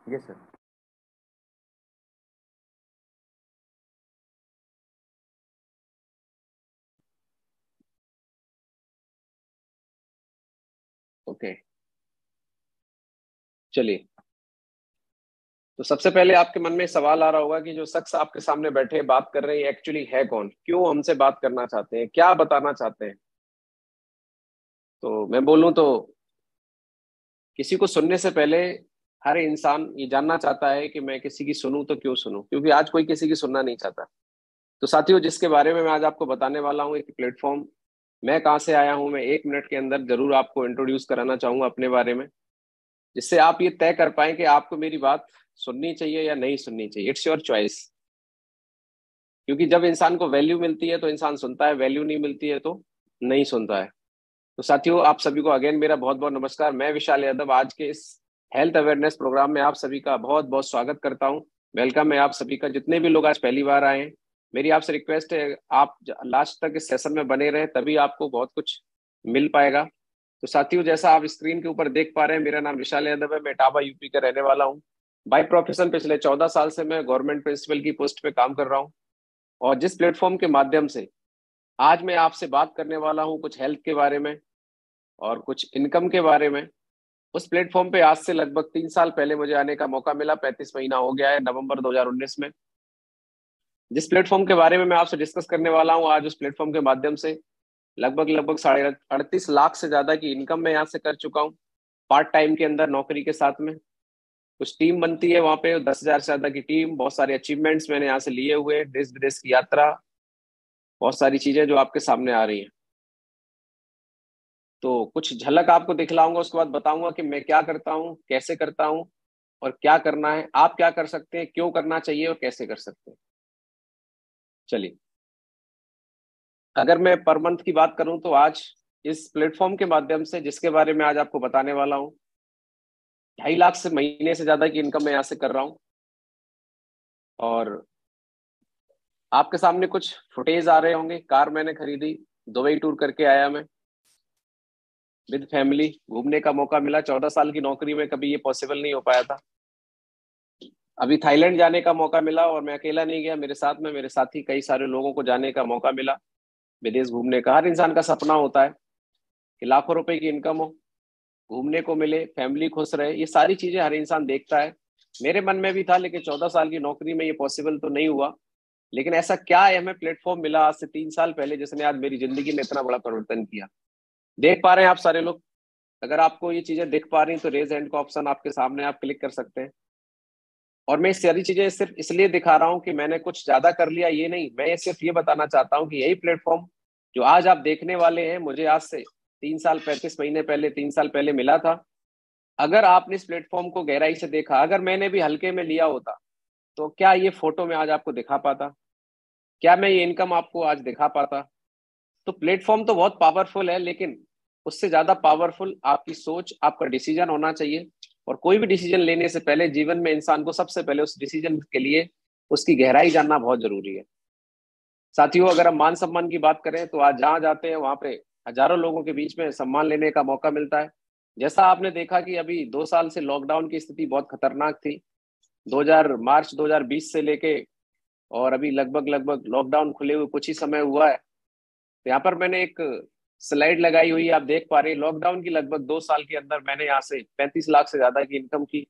Yes sir. Okay, चलिए। तो सबसे पहले आपके मन में सवाल आ रहा होगा कि जो शख्स आपके सामने बैठे बात कर रहे हैं एक्चुअली है कौन, क्यों हमसे बात करना चाहते हैं, क्या बताना चाहते हैं। तो मैं बोलूं तो किसी को सुनने से पहले हर इंसान ये जानना चाहता है कि मैं किसी की सुनूं तो क्यों सुनूं, क्योंकि आज कोई किसी की सुनना नहीं चाहता। तो साथियों, जिसके बारे में मैं आज आपको बताने वाला हूँ, एक प्लेटफॉर्म, मैं कहाँ से आया हूँ, मैं 1 मिनट के अंदर जरूर आपको इंट्रोड्यूस कराना चाहूंगा अपने बारे में, जिससे आप ये तय कर पाए कि आपको मेरी बात सुननी चाहिए या नहीं सुननी चाहिए। It's your choice. क्योंकि जब इंसान को वैल्यू मिलती है तो इंसान सुनता है, वैल्यू नहीं मिलती है तो नहीं सुनता है। तो साथियों, आप सभी को अगेन मेरा बहुत बहुत नमस्कार। मैं विशाल यादव आज के इस हेल्थ अवेयरनेस प्रोग्राम में आप सभी का बहुत बहुत स्वागत करता हूं। वेलकम है आप सभी का, जितने भी लोग आज पहली बार आए हैं। मेरी आपसे रिक्वेस्ट है, आप लास्ट तक इस सेशन में बने रहे, तभी आपको बहुत कुछ मिल पाएगा। तो साथियों, जैसा आप स्क्रीन के ऊपर देख पा रहे हैं, मेरा नाम विशाल यादव है, मैं इटावा यूपी का रहने वाला हूँ। बाय प्रोफेशन पिछले 14 साल से मैं गवर्नमेंट प्रिंसिपल की पोस्ट पे काम कर रहा हूँ। और जिस प्लेटफॉर्म के माध्यम से आज मैं आपसे बात करने वाला हूँ कुछ हेल्थ के बारे में और कुछ इनकम के बारे में, उस प्लेटफॉर्म पे आज से लगभग 3 साल पहले मुझे आने का मौका मिला। 35 महीना हो गया है, नवंबर 2019 में। जिस प्लेटफॉर्म के बारे में मैं आपसे डिस्कस करने वाला हूँ आज, उस प्लेटफॉर्म के माध्यम से लगभग लगभग 38.5 लाख से ज्यादा की इनकम मैं यहाँ से कर चुका हूँ, पार्ट टाइम के अंदर नौकरी के साथ में। कुछ टीम बनती है वहाँ पे, 10,000 से ज्यादा की टीम, बहुत सारे अचीवमेंट्स मैंने यहाँ से लिए हुए, देश विदेश की यात्रा, बहुत सारी चीजें जो आपके सामने आ रही हैं। तो कुछ झलक आपको दिखलाऊंगा, उसके बाद बताऊंगा कि मैं क्या करता हूँ, कैसे करता हूँ और क्या करना है, आप क्या कर सकते हैं, क्यों करना चाहिए और कैसे कर सकते हैं। चलिए, अगर मैं पर मंथ की बात करूं तो आज इस प्लेटफॉर्म के माध्यम से, जिसके बारे में आज आपको बताने वाला हूं, 2.5 लाख से महीने से ज्यादा की इनकम मैं यहाँ से कर रहा हूँ। और आपके सामने कुछ फुटेज आ रहे होंगे। कार मैंने खरीदी, दुबई टूर करके आया मैं विद फैमिली, घूमने का मौका मिला। 14 साल की नौकरी में कभी ये पॉसिबल नहीं हो पाया था। अभी थाईलैंड जाने का मौका मिला और मैं अकेला नहीं गया, मेरे साथ में मेरे साथी कई सारे लोगों को जाने का मौका मिला। विदेश घूमने का हर इंसान का सपना होता है कि लाखों रुपए की इनकम हो, घूमने को मिले, फैमिली खुश रहे, ये सारी चीजें हर इंसान देखता है। मेरे मन में भी था, लेकिन 14 साल की नौकरी में ये पॉसिबल तो नहीं हुआ। लेकिन ऐसा क्या है, हमें प्लेटफॉर्म मिला आज से 3 साल पहले, जिसने आज मेरी जिंदगी में इतना बड़ा परिवर्तन किया। देख पा रहे हैं आप सारे लोग? अगर आपको ये चीजें दिख पा रही हैं तो रेज हैंड का ऑप्शन आपके सामने, आप क्लिक कर सकते हैं। और मैं ये सारी चीजें सिर्फ इसलिए दिखा रहा हूँ कि मैंने कुछ ज्यादा कर लिया, ये नहीं। मैं ये सिर्फ ये बताना चाहता हूँ कि यही प्लेटफॉर्म जो आज आप देखने वाले हैं, मुझे आज से 3 साल 35 महीने पहले, 3 साल पहले मिला था। अगर आपने इस प्लेटफॉर्म को गहराई से देखा, अगर मैंने भी हल्के में लिया होता, तो क्या ये फोटो में आज आपको दिखा पाता? क्या मैं ये इनकम आपको आज दिखा पाता? तो प्लेटफॉर्म तो बहुत पावरफुल है, लेकिन उससे ज्यादा पावरफुल आपकी सोच, आपका डिसीजन होना चाहिए। और कोई भी डिसीजन लेने से पहले जीवन में इंसान को सबसे पहले उस डिसीजन के लिए उसकी गहराई जानना बहुत जरूरी है। साथियों, अगर हम मान सम्मान की बात करें तो आज जहां जाते हैं वहां पे हजारों लोगों के बीच में सम्मान लेने का मौका मिलता है। जैसा आपने देखा कि अभी 2 साल से लॉकडाउन की स्थिति बहुत खतरनाक थी, 2000 मार्च 2020 से लेके, और अभी लगभग लगभग लॉकडाउन खुले हुए कुछ ही समय हुआ है। तो यहाँ पर मैंने एक स्लाइड लगाई हुई है, आप देख पा रहे हैं। लॉकडाउन की लगभग 2 साल के अंदर मैंने यहाँ से 35 लाख से ज्यादा की इनकम की।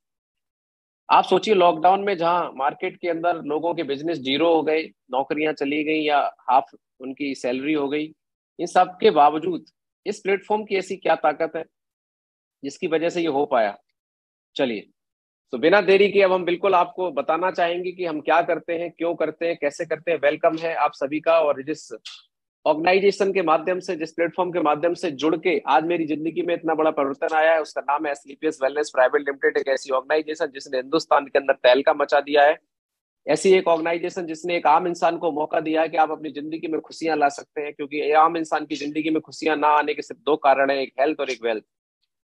आप सोचिए, लॉकडाउन में जहाँ मार्केट के अंदर लोगों के बिजनेस जीरो हो गए, नौकरियां चली गई या हाफ उनकी सैलरी हो गई, इन सब के बावजूद इस प्लेटफॉर्म की ऐसी क्या ताकत है जिसकी वजह से ये हो पाया। चलिए, तो बिना देरी के अब हम बिल्कुल आपको बताना चाहेंगे कि हम क्या करते हैं, क्यों करते हैं, कैसे करते हैं। वेलकम है आप सभी का। और जिस ऑर्गेनाइजेशन के माध्यम से, जिस प्लेटफॉर्म के माध्यम से जुड़ के आज मेरी जिंदगी में इतना बड़ा परिवर्तन आया है, उसका नाम है एसलीपीएस वेलनेस प्राइवेट लिमिटेड। एक ऐसी ऑर्गेनाइजेशन जिसने हिंदुस्तान के अंदर तहलका मचा दिया है। ऐसी एक ऑर्गेनाइजेशन जिसने एक आम इंसान को मौका दिया है कि आप अपनी जिंदगी में खुशियां ला सकते हैं। क्योंकि आम इंसान की जिंदगी में खुशियां ना आने के सिर्फ दो कारण है, एक हेल्थ और एक वेल्थ।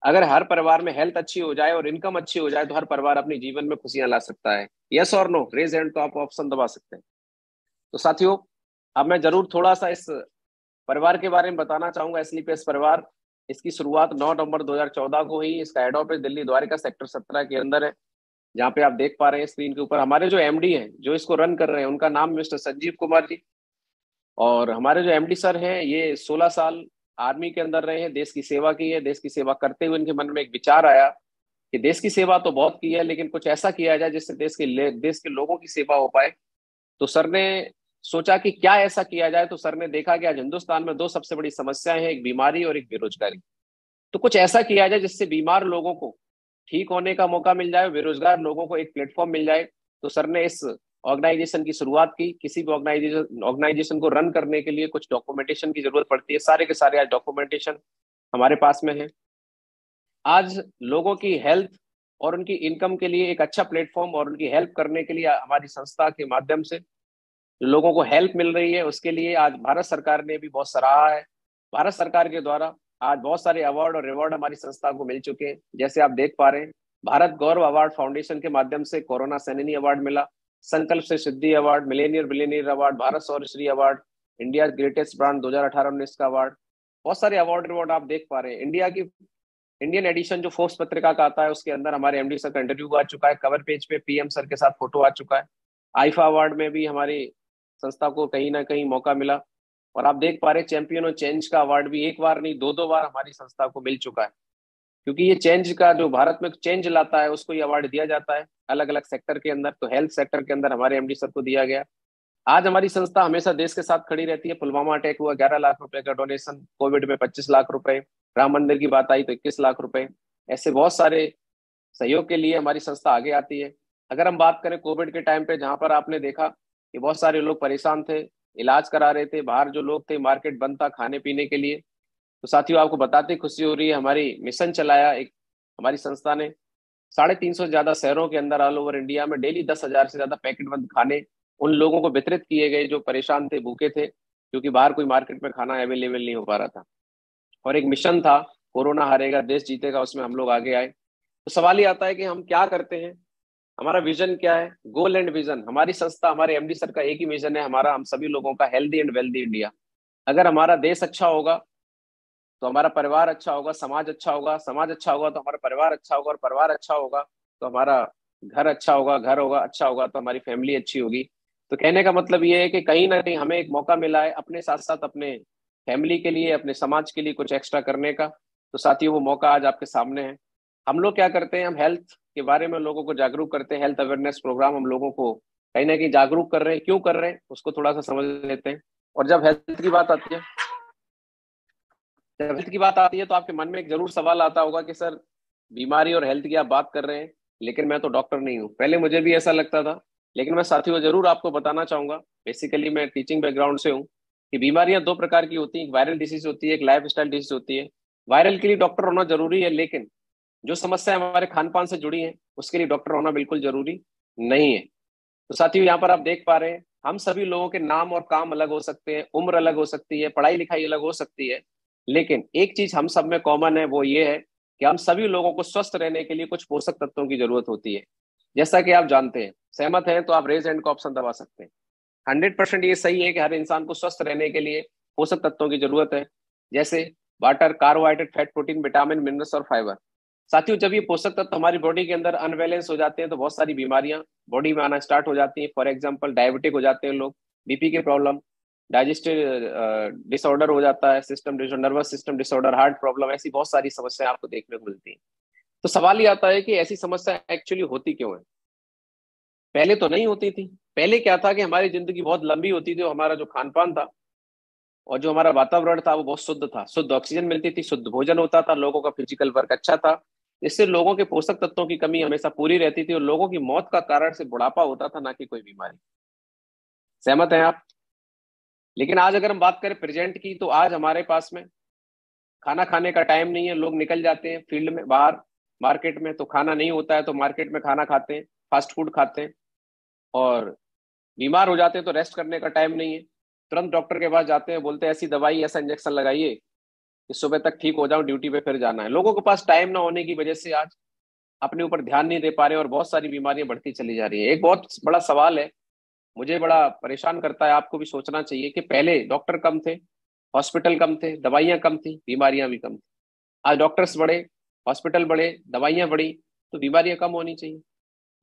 अगर हर परिवार में हेल्थ अच्छी हो जाए और इनकम अच्छी हो जाए तो हर परिवार अपने जीवन में खुशियां ला सकता है। यस और नो, रेज हैंड तो आप ऑप्शन दबा सकते हैं। तो साथियों, अब मैं जरूर थोड़ा सा इस परिवार के बारे में बताना चाहूंगा। एसलीपीएस परिवार, इसकी शुरुआत 9 नवंबर 2014 को हुई। इसका head office Delhi Dwarka sector 17 के अंदर है। जहाँ पे आप देख पा रहे हैं स्क्रीन के ऊपर हमारे जो एमडी हैं, जो इसको रन कर रहे हैं, उनका नाम मिस्टर संजीव कुमार जी। और हमारे जो एमडी सर हैं, ये 16 साल आर्मी के अंदर रहे हैं, देश की सेवा की है। देश की सेवा करते हुए इनके मन में एक विचार आया कि देश की सेवा तो बहुत की है, लेकिन कुछ ऐसा किया जाए जिससे देश के लोगों की सेवा हो पाए। तो सर ने सोचा कि क्या ऐसा किया जाए। तो सर ने देखा कि आज हिंदुस्तान में दो सबसे बड़ी समस्याएं हैं, एक बीमारी और एक बेरोजगारी। तो कुछ ऐसा किया जाए जिससे बीमार लोगों को ठीक होने का मौका मिल जाए, बेरोजगार लोगों को एक प्लेटफॉर्म मिल जाए। तो सर ने इस ऑर्गेनाइजेशन की शुरुआत की। किसी भी ऑर्गेनाइजेशन को रन करने के लिए कुछ डॉक्यूमेंटेशन की जरूरत पड़ती है, सारे के सारे आज डॉक्यूमेंटेशन हमारे पास में है। आज लोगों की हेल्थ और उनकी इनकम के लिए एक अच्छा प्लेटफॉर्म और उनकी हेल्प करने के लिए हमारी संस्था के माध्यम से लोगों को हेल्प मिल रही है, उसके लिए आज भारत सरकार ने भी बहुत सराहा है। भारत सरकार के द्वारा आज बहुत सारे अवार्ड और रिवॉर्ड हमारी संस्था को मिल चुके हैं। जैसे आप देख पा रहे हैं, भारत गौरव अवार्ड फाउंडेशन के माध्यम से कोरोना सैनिनी अवार्ड मिला, संकल्प से सिद्धि award, millionaire billionaire award, Bharat Saurshree award, India greatest brand 2018-19 का अवार्ड। बहुत सारे अवार्ड रिवॉर्ड आप देख पा रहे हैं। इंडियन एडिशन जो फोर्स पत्रिका का आता है, उसके अंदर हमारे एमडी सर का इंटरव्यू आ चुका है, कवर पेज पे पीएम सर के साथ फोटो आ चुका है। आईफा अवार्ड में भी हमारी संस्था को कहीं ना कहीं मौका मिला। और आप देख पा रहे चैंपियन ऑफ चेंज का अवार्ड भी एक बार नहीं, दो दो बार हमारी संस्था को मिल चुका है। क्योंकि ये चेंज का, जो भारत में चेंज लाता है, उसको ये अवार्ड दिया जाता है अलग अलग सेक्टर के अंदर। तो हेल्थ सेक्टर के अंदर हमारे एमडी सर को दिया गया। आज हमारी संस्था हमेशा देश के साथ खड़ी रहती है। पुलवामा अटैक हुआ, 11 लाख रुपए का डोनेशन, कोविड में 25 लाख रुपए, राम मंदिर की बात आई तो 21 लाख रुपए। ऐसे बहुत सारे सहयोग के लिए हमारी संस्था आगे आती है। अगर हम बात करें कोविड के टाइम पे, जहां पर आपने देखा कि बहुत सारे लोग परेशान थे, इलाज करा रहे थे, बाहर जो लोग थे, मार्केट बंद था खाने पीने के लिए। तो साथियों, आपको बताते खुशी हो रही है, हमारी मिशन चलाया एक हमारी संस्था ने। 350 से ज्यादा शहरों के अंदर ऑल ओवर इंडिया में डेली 10,000 से ज्यादा पैकेट बंद खाने उन लोगों को वितरित किए गए जो परेशान थे, भूखे थे, क्योंकि बाहर कोई मार्केट में खाना अवेलेबल नहीं हो पा रहा था। और एक मिशन था, कोरोना हारेगा देश जीतेगा, उसमें हम लोग आगे आए। तो सवाल ये आता है कि हम क्या करते हैं, हमारा विजन क्या है, गोल एंड विजन। हमारी संस्था, हमारे एमडी सर का एक ही विजन है हमारा, हम सभी लोगों का, हेल्दी एंड वेल्दी इंडिया। अगर हमारा देश अच्छा होगा तो हमारा परिवार अच्छा होगा, समाज अच्छा होगा, समाज अच्छा होगा तो हमारा परिवार अच्छा होगा, और परिवार अच्छा होगा तो हमारा घर अच्छा होगा, घर होगा अच्छा होगा तो हमारी फैमिली अच्छी होगी। तो कहने का मतलब ये है कि कहीं ना कहीं हमें एक मौका मिला है अपने साथ साथ अपने फैमिली के लिए, अपने समाज के लिए कुछ एक्स्ट्रा करने का। तो साथियों, वो मौका आज आपके सामने है। हम लोग क्या करते हैं, हम हेल्थ के बारे में लोगों को जागरूक करते हैं। हेल्थ अवेयरनेस प्रोग्राम हम लोगों को कहीं ना कहीं जागरूक कर रहे हैं। क्यों कर रहे हैं उसको थोड़ा सा समझ लेते हैं। और जब हेल्थ की बात आती है तो आपके मन में एक जरूर सवाल आता होगा कि सर, बीमारी और हेल्थ की आप बात कर रहे हैं, लेकिन मैं तो डॉक्टर नहीं हूँ। पहले मुझे भी ऐसा लगता था, लेकिन मैं साथियों जरूर आपको बताना चाहूंगा, बेसिकली मैं टीचिंग बैकग्राउंड से हूँ, कि बीमारियां दो प्रकार की होती हैं। एक वायरल डिसीज होती है, एक लाइफ स्टाइल डिसीज होती है। वायरल के लिए डॉक्टर होना जरूरी है, लेकिन जो समस्या हमारे खान पान से जुड़ी है उसके लिए डॉक्टर होना बिल्कुल जरूरी नहीं है। तो साथियों, यहाँ पर आप देख पा रहे हैं, हम सभी लोगों के नाम और काम अलग हो सकते हैं, उम्र अलग हो सकती है, पढ़ाई लिखाई अलग हो सकती है, लेकिन एक चीज हम सब में कॉमन है, वो ये है कि हम सभी लोगों को स्वस्थ रहने के लिए कुछ पोषक तत्वों की जरूरत होती है। जैसा कि आप जानते हैं, सहमत हैं तो आप रेज हैंड का ऑप्शन दबा सकते हैं। 100% ये सही है कि हर इंसान को स्वस्थ रहने के लिए पोषक तत्वों की जरूरत है, जैसे water, carbohydrate, fat, protein, vitamin, minerals और फाइबर। साथियों, जब ये पोषक तत्व हमारी बॉडी के अंदर अनबैलेंस हो जाते हैं तो बहुत सारी बीमारियां बॉडी में आना स्टार्ट हो जाती हैं। फॉर एग्जाम्पल, डायबिटिक हो जाते हैं लोग, बीपी के प्रॉब्लम, डाइजेस्टिव डिसऑर्डर हो जाता है, system disorder, nervous system disorder, heart problem, ऐसी बहुत सारी समस्याएं आपको देखने को मिलती हैं। तो सवाल ये आता है कि ऐसी समस्या एक्चुअली होती क्यों है। पहले तो नहीं होती थी। पहले क्या था कि हमारी जिंदगी बहुत लंबी होती थी, और हमारा जो खान पान था और जो हमारा वातावरण था वो बहुत शुद्ध था, शुद्ध ऑक्सीजन मिलती थी, शुद्ध भोजन होता था, लोगों का फिजिकल वर्क अच्छा था। इससे लोगों के पोषक तत्वों की कमी हमेशा पूरी रहती थी, और लोगों की मौत का कारण से बुढ़ापा होता था, ना कि कोई बीमारी। सहमत हैं आप। लेकिन आज अगर हम बात करें प्रेजेंट की, तो आज हमारे पास में खाना खाने का टाइम नहीं है। लोग निकल जाते हैं फील्ड में, बाहर मार्केट में, तो खाना नहीं होता है तो मार्केट में खाना खाते हैं, फास्ट फूड खाते हैं। और बीमार हो जाते हैं तो रेस्ट करने का टाइम नहीं है, तुरंत डॉक्टर के पास जाते हैं, बोलते हैं ऐसी दवाई, ऐसा इंजेक्शन लगाइए कि सुबह तक ठीक हो जाऊं, ड्यूटी पे फिर जाना है। लोगों के पास टाइम ना होने की वजह से आज अपने ऊपर ध्यान नहीं दे पा रहे, और बहुत सारी बीमारियां बढ़ती चली जा रही है। एक बहुत बड़ा सवाल है, मुझे बड़ा परेशान करता है, आपको भी सोचना चाहिए कि पहले डॉक्टर कम थे, हॉस्पिटल कम थे, दवाइयां कम थी, बीमारियां भी कम थी। आज डॉक्टर्स बढ़े, हॉस्पिटल बढ़े, दवाइयां बढ़ी, तो बीमारियां कम होनी चाहिए।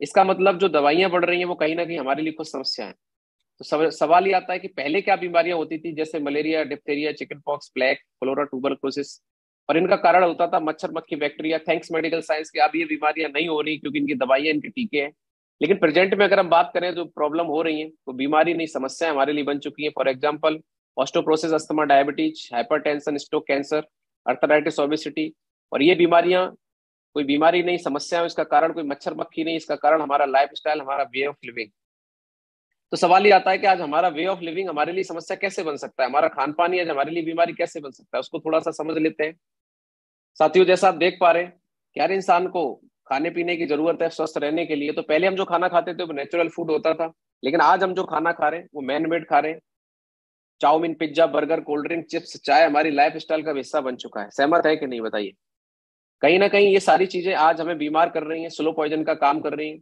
इसका मतलब जो दवाइयां बढ़ रही हैं वो कहीं ना कहीं हमारे लिए कुछ समस्या है। तो सवाल ये आता है कि पहले क्या बीमारियां होती थी, जैसे malaria, diphtheria, chicken pox, plague, cholera, tuberculosis, और इनका कारण होता था मच्छर, मक्खी, बैक्टीरिया। थैंक्स मेडिकल साइंस के अब ये बीमारियां नहीं हो रही क्योंकि इनकी दवाइयां, इनके टीके हैं। लेकिन प्रेजेंट में अगर हम बात करें जो प्रॉब्लम हो रही है वो बीमारी नहीं, समस्या हमारे लिए बन चुकी है। For example osteoporosis, asthma, diabetes, hypertension, stroke, cancer, arthritis, obesity. और ये बीमारियां कोई बीमारी नहीं, समस्या है, इसका कारण कोई मच्छर मक्खी नहीं, इसका कारण हमारा लाइफ स्टाइल, हमारा वे ऑफ लिविंग। तो सवाल ये आता है कि आज हमारा वे ऑफ लिविंग हमारे लिए समस्या कैसे बन सकता है, हमारा खान पान ही आज हमारे लिए बीमारी कैसे बन सकता है, उसको थोड़ा सा समझ लेते हैं। साथियों, जैसा आप देख पा रहे हैं कि हर इंसान को खाने पीने की जरूरत है स्वस्थ रहने के लिए। तो पहले हम जो खाना खाते थे वो नेचुरल फूड होता था, लेकिन आज हम जो खाना खा रहे हैं वो मैन मेड खा रहे हैं। Chow mein, pizza, burger, cold drink, chips, चाय हमारी लाइफ स्टाइल का हिस्सा बन चुका है। सहमत है कि नहीं, बताइए। कहीं ना कहीं ये सारी चीजें आज हमें बीमार कर रही हैं, स्लो पॉइजन का काम कर रही हैं।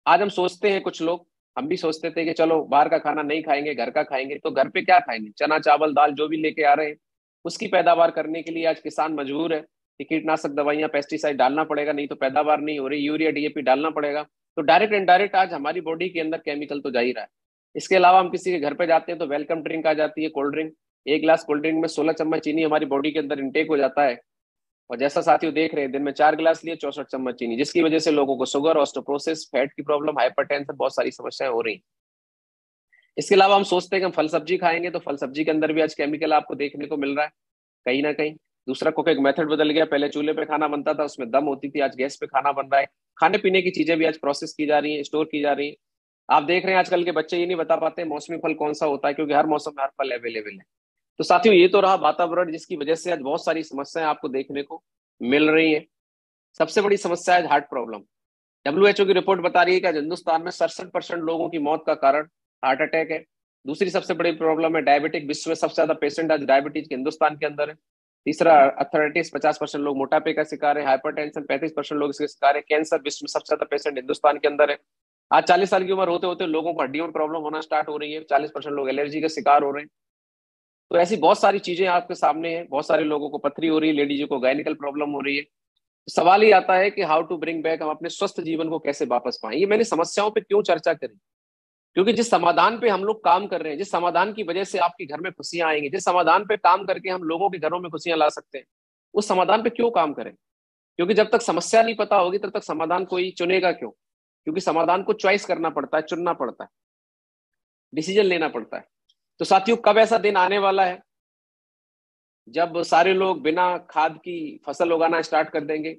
आज हम सोचते हैं, कुछ लोग, हम भी सोचते थे कि चलो बाहर का खाना नहीं खाएंगे, घर का खाएंगे। तो घर पे क्या खाएंगे, चना चावल दाल जो भी लेके आ रहे हैं उसकी पैदावार करने के लिए आज किसान मजबूर है कि कीटनाशक दवाइयां, पेस्टिसाइड डालना पड़ेगा, नहीं तो पैदावार नहीं हो रही, यूरिया डीएपी डालना पड़ेगा। तो डायरेक्ट इनडायरेक्ट आज हमारी बॉडी के अंदर केमिकल तो जा ही रहा है। इसके अलावा हम किसी के घर पे जाते हैं तो वेलकम ड्रिंक आ जाती है, कोल्ड ड्रिंक। एक गिलास कोल्ड ड्रिंक में 16 चम्मच चीनी हमारी बॉडी के अंदर इंटेक हो जाता है। और जैसा साथियों देख रहे हैं, दिन में 4 गिलास लिए 64 चम्मच चीनी, जिसकी वजह से लोगों को शुगर, ऑस्टोप्रोसिस, फैट की प्रॉब्लम, हाइपरटेंशन, बहुत सारी समस्याएं हो रही हैं। इसके अलावा हम सोचते हैं कि हम फल सब्जी खाएंगे, तो फल सब्जी के अंदर भी आज केमिकल आपको देखने को मिल रहा है कहीं ना कहीं। दूसरा, कुक एक मेथड बदल गया, पहले चूल्हे पे खाना बनता था, उसमें दम होती थी, आज गैस पे खाना बन रहा है। खाने पीने की चीजें भी आज प्रोसेस की जा रही हैं, स्टोर की जा रही हैं। आप देख रहे हैं आजकल के बच्चे ये नहीं बता पाते मौसमी फल कौन सा होता है, क्योंकि हर मौसम में हर फल अवेलेबल है। तो साथियों, ये तो रहा वातावरण, जिसकी वजह से आज बहुत सारी समस्याएं आपको देखने को मिल रही है। सबसे बड़ी समस्या है हार्ट प्रॉब्लम। डब्ल्यूएचओ की रिपोर्ट बता रही है कि आज हिंदुस्तान में 67% लोगों की मौत का कारण हार्ट अटैक है। दूसरी सबसे बड़ी प्रॉब्लम है डायबिटिक। विश्व में सबसे ज्यादा पेशेंट आज डायबिटीज के हिंदुस्तान के अंदर है। तीसरा, अर्थराइटिस, 50% लोग मोटापे का शिकार है। हाइपरटेंशन, 35% लोग इसके शिकार है। कैंसर, विश्व में सबसे ज्यादा पेशेंट हिंदुस्तान के अंदर है। आज 40 साल की उम्र होते होते लोगों को हड्डियों में प्रॉब्लम होना स्टार्ट हो रही है। 40% लोग एलर्जी का शिकार हो रहे हैं। तो ऐसी बहुत सारी चीजें आपके सामने हैं। बहुत सारे लोगों को पथरी हो रही है, लेडीजों को गायनिकल प्रॉब्लम हो रही है। सवाल ही आता है कि हाउ टू ब्रिंग बैक, हम अपने स्वस्थ जीवन को कैसे वापस पाएं। ये मैंने समस्याओं पे क्यों चर्चा करी, क्योंकि जिस समाधान पे हम लोग काम कर रहे हैं, जिस समाधान की वजह से आपके घर में खुशियां आएंगी, जिस समाधान पे काम करके हम लोगों के घरों में खुशियां ला सकते हैं, उस समाधान पे क्यों काम करें। क्योंकि जब तक समस्या नहीं पता होगी तब तक समाधान कोई चुनेगा क्यों। क्योंकि समाधान को चॉइस करना पड़ता है, चुनना पड़ता है, डिसीजन लेना पड़ता है। तो साथियों, कब ऐसा दिन आने वाला है जब सारे लोग बिना खाद की फसल उगाना स्टार्ट कर देंगे,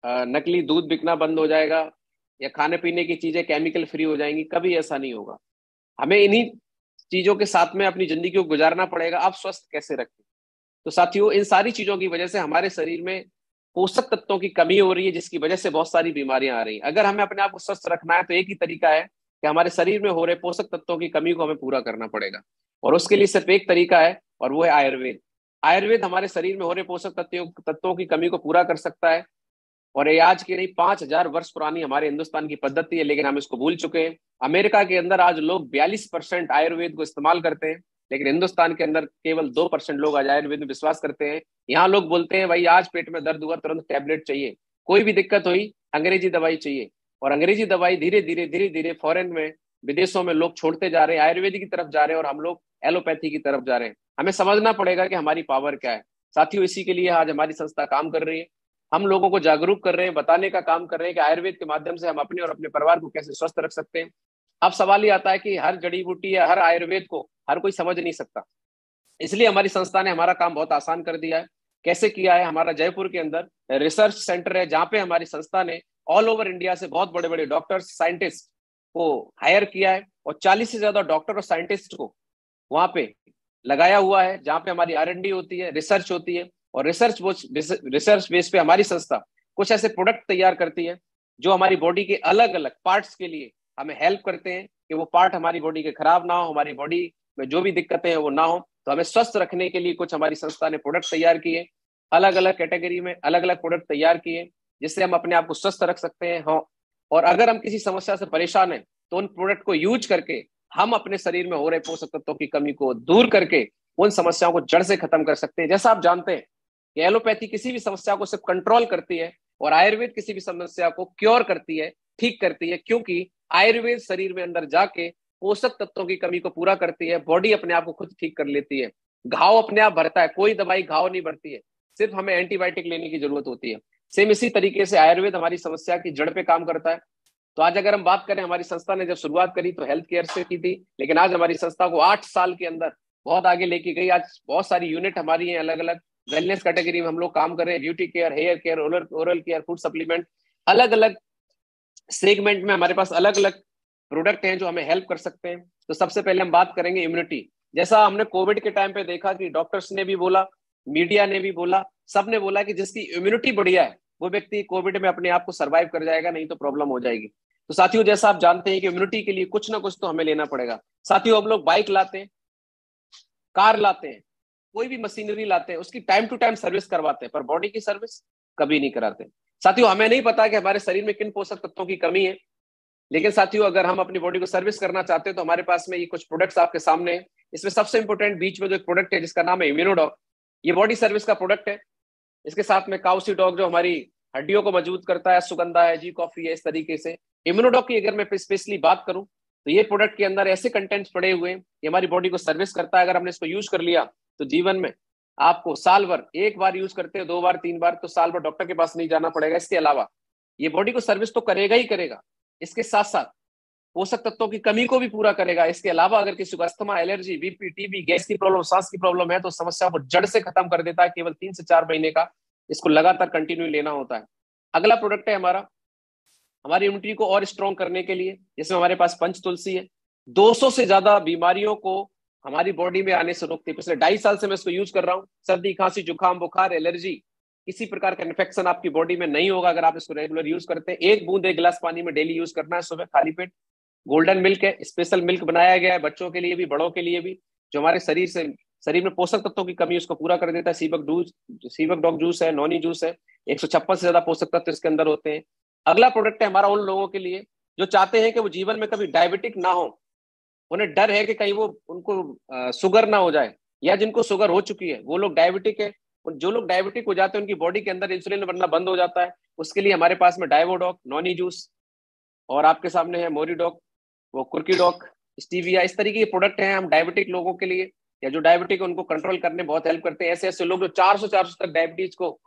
नकली दूध बिकना बंद हो जाएगा, या खाने पीने की चीजें केमिकल फ्री हो जाएंगी। कभी ऐसा नहीं होगा। हमें इन्हीं चीजों के साथ में अपनी जिंदगी को गुजारना पड़ेगा। आप स्वस्थ कैसे रखें। तो साथियों, इन सारी चीजों की वजह से हमारे शरीर में पोषक तत्वों की कमी हो रही है, जिसकी वजह से बहुत सारी बीमारियां आ रही हैं। अगर हमें अपने आप को स्वस्थ रखना है तो एक ही तरीका है कि हमारे शरीर में हो रहे पोषक तत्वों की कमी को हमें पूरा करना पड़ेगा। और उसके लिए सिर्फ एक तरीका है, और वो है आयुर्वेद। आयुर्वेद हमारे शरीर में हो रहे पोषक तत्वों की कमी को पूरा कर सकता है। और ये आज की नहीं, 5,000 वर्ष पुरानी हमारे हिंदुस्तान की पद्धति है, लेकिन हम इसको भूल चुके हैं। अमेरिका के अंदर आज लोग 42% आयुर्वेद को इस्तेमाल करते हैं, लेकिन हिंदुस्तान के अंदर केवल 2% लोग आज आयुर्वेद में विश्वास करते हैं। यहाँ लोग बोलते हैं भाई आज पेट में दर्द हुआ तुरंत टैबलेट चाहिए, कोई भी दिक्कत हुई अंग्रेजी दवाई चाहिए। और अंग्रेजी दवाई धीरे धीरे फॉरेन में, विदेशों में लोग छोड़ते जा रहे हैं, आयुर्वेद की तरफ जा रहे हैं, और हम लोग एलोपैथी की तरफ जा रहे हैं। हमें समझना पड़ेगा कि हमारी पावर क्या है। साथियों, इसी के लिए आज हमारी संस्था काम कर रही है। हम लोगों को जागरूक कर रहे हैं, बताने का काम कर रहे हैं कि आयुर्वेद के माध्यम से हम अपने और अपने परिवार को कैसे स्वस्थ रख सकते हैं। अब सवाल ये आता है कि हर जड़ी बूटी या हर आयुर्वेद को हर कोई समझ नहीं सकता। इसलिए हमारी संस्था ने हमारा काम बहुत आसान कर दिया है। कैसे किया है, हमारा जयपुर के अंदर रिसर्च सेंटर है, जहां पे हमारी संस्था ने ऑल ओवर इंडिया से बहुत बड़े बड़े डॉक्टर्स, साइंटिस्ट को हायर किया है, और 40 से ज्यादा डॉक्टर और साइंटिस्ट को वहां पे लगाया हुआ है, जहां पे हमारी R&D होती है, रिसर्च होती है। और रिसर्च बेस पे हमारी संस्था कुछ ऐसे प्रोडक्ट तैयार करती है जो हमारी बॉडी के अलग अलग पार्ट्स के लिए हमें हेल्प करते हैं कि वो पार्ट हमारी बॉडी के खराब ना हो, हमारी बॉडी में जो भी दिक्कतें हैं वो ना हो। तो हमें स्वस्थ रखने के लिए कुछ हमारी संस्था ने प्रोडक्ट तैयार किए, अलग अलग कैटेगरी में अलग अलग प्रोडक्ट तैयार किए, जिससे हम अपने आप को स्वस्थ रख सकते हैं। हाँ, और अगर हम किसी समस्या से परेशान हैं तो उन प्रोडक्ट को यूज करके हम अपने शरीर में हो रहे पोषक तत्वों की कमी को दूर करके उन समस्याओं को जड़ से खत्म कर सकते हैं। जैसा आप जानते हैं कि एलोपैथी किसी भी समस्या को सिर्फ कंट्रोल करती है, और आयुर्वेद किसी भी समस्या को क्योर करती है, ठीक करती है, क्योंकि आयुर्वेद शरीर में अंदर जाके पोषक तत्वों की कमी को पूरा करती है, बॉडी अपने आप को खुद ठीक कर लेती है, घाव अपने आप भरता है, कोई दवाई घाव नहीं भरती है, सिर्फ हमें एंटीबायोटिक लेने की जरूरत होती है। सेम इसी तरीके से आयुर्वेद हमारी समस्या की जड़ पे काम करता है। तो आज अगर हम बात करें, हमारी संस्था ने जब शुरुआत करी तो हेल्थ केयर से की थी, लेकिन आज हमारी संस्था को 8 साल के अंदर बहुत आगे लेके गई। आज बहुत सारी यूनिट हमारी हैं, अलग अलग वेलनेस कैटेगरी में हम लोग काम कर रहे हैं, beauty care, hair care, oral care, food supplement, अलग अलग सेगमेंट में हमारे पास अलग अलग प्रोडक्ट हैं जो हमें हेल्प कर सकते हैं। तो सबसे पहले हम बात करेंगे इम्यूनिटी। जैसा हमने कोविड के टाइम पे देखा कि डॉक्टर्स ने भी बोला, मीडिया ने भी बोला, सबने बोला कि जिसकी इम्यूनिटी बढ़िया है वो व्यक्ति कोविड में अपने आप को सर्वाइव कर जाएगा, नहीं तो प्रॉब्लम हो जाएगी। तो साथियों, जैसा आप जानते हैं कि इम्यूनिटी के लिए कुछ ना कुछ तो हमें लेना पड़ेगा। साथियों, हम लोग बाइक लाते हैं, कार लाते हैं, कोई भी मशीनरी लाते हैं, उसकी टाइम टू टाइम सर्विस करवाते हैं, पर बॉडी की सर्विस कभी नहीं कराते। साथियों, हमें नहीं पता कि हमारे शरीर में किन पोषक तत्वों की कमी है, लेकिन साथियों अगर हम अपनी बॉडी को सर्विस करना चाहते हैं तो हमारे पास में ये कुछ प्रोडक्ट्स आपके सामने हैं। इसमें सबसे इंपॉर्टेंट बीच में जो एक प्रोडक्ट है जिसका नाम है इम्यूनोडॉक, ये बॉडी सर्विस का प्रोडक्ट है। इसके साथ में काउसी डॉग जो हमारी हड्डियों को मजबूत करता है, सुगंधा है, जी कॉफी है, इस तरीके से इम्यूनोडॉक की अगर मैं स्पेशली बात करूं तो ये प्रोडक्ट के अंदर ऐसे कंटेंट्स पड़े हुए हैं कि हमारी बॉडी को सर्विस करता है। अगर हमने इसको यूज कर लिया तो जीवन में आपको साल भर, एक बार यूज करते हो, 2 बार, 3 बार, तो साल भर डॉक्टर के पास नहीं जाना पड़ेगा। इसके अलावा ये बॉडी को सर्विस तो करेगा ही करेगा, इसके साथ साथ पोषक तत्वों की कमी को भी पूरा करेगा। इसके अलावा अगर किसी को asthma, allergy, BP, TB, gas की प्रॉब्लम, सांस की प्रॉब्लम है तो समस्या को जड़ से खत्म कर देता है। केवल 3 से 4 महीने का इसको लगातार कंटिन्यू लेना होता है। अगला प्रोडक्ट है हमारा, हमारी इम्यूनिटी को और स्ट्रॉन्ग करने के लिए, जिसमें हमारे पास पंच तुलसी है। 200 से ज्यादा बीमारियों को हमारी बॉडी में आने से रोकती है। पिछले 2.5 साल से मैं इसको यूज कर रहा हूँ। सर्दी, खांसी, जुकाम, बुखार, एलर्जी, किसी प्रकार का इन्फेक्शन आपकी बॉडी में नहीं होगा अगर आप इसको रेगुलर यूज करते हैं। 1 बूंद 1 गिलास पानी में डेली यूज करना है, सुबह खाली पेट। गोल्डन मिल्क है, स्पेशल मिल्क बनाया गया है बच्चों के लिए भी, बड़ों के लिए भी, जो हमारे शरीर में पोषक तत्वों की कमी उसको पूरा कर देता है। सीबक डॉग जूस है, नॉनी जूस है, 156 से ज्यादा पोषक तत्व इसके अंदर होते हैं। अगला प्रोडक्ट है हमारा उन लोगों के लिए जो चाहते हैं कि वो जीवन में कभी डायबिटिक ना हो, उन्हें डर है कि कहीं वो उनको शुगर ना हो जाए, या जिनको शुगर हो चुकी है वो लोग डायबिटिक है। जो लोग डायबिटिक हो जाते हैं उनकी बॉडी के अंदर इंसुलिन बनना बंद हो जाता है। उसके लिए हमारे पास में डायवोडॉक, नॉनी जूस, और आपके सामने है मोरीडॉक, वो कुर्कीडॉक, स्टीविया, इस तरीके के प्रोडक्ट हैं हम डायबिटिक लोगों के लिए, या जो डायबिटिक है उनको कंट्रोल करने में बहुत हेल्प करते हैं। ऐसे ऐसे लोग जो 400 तक डायबिटीज को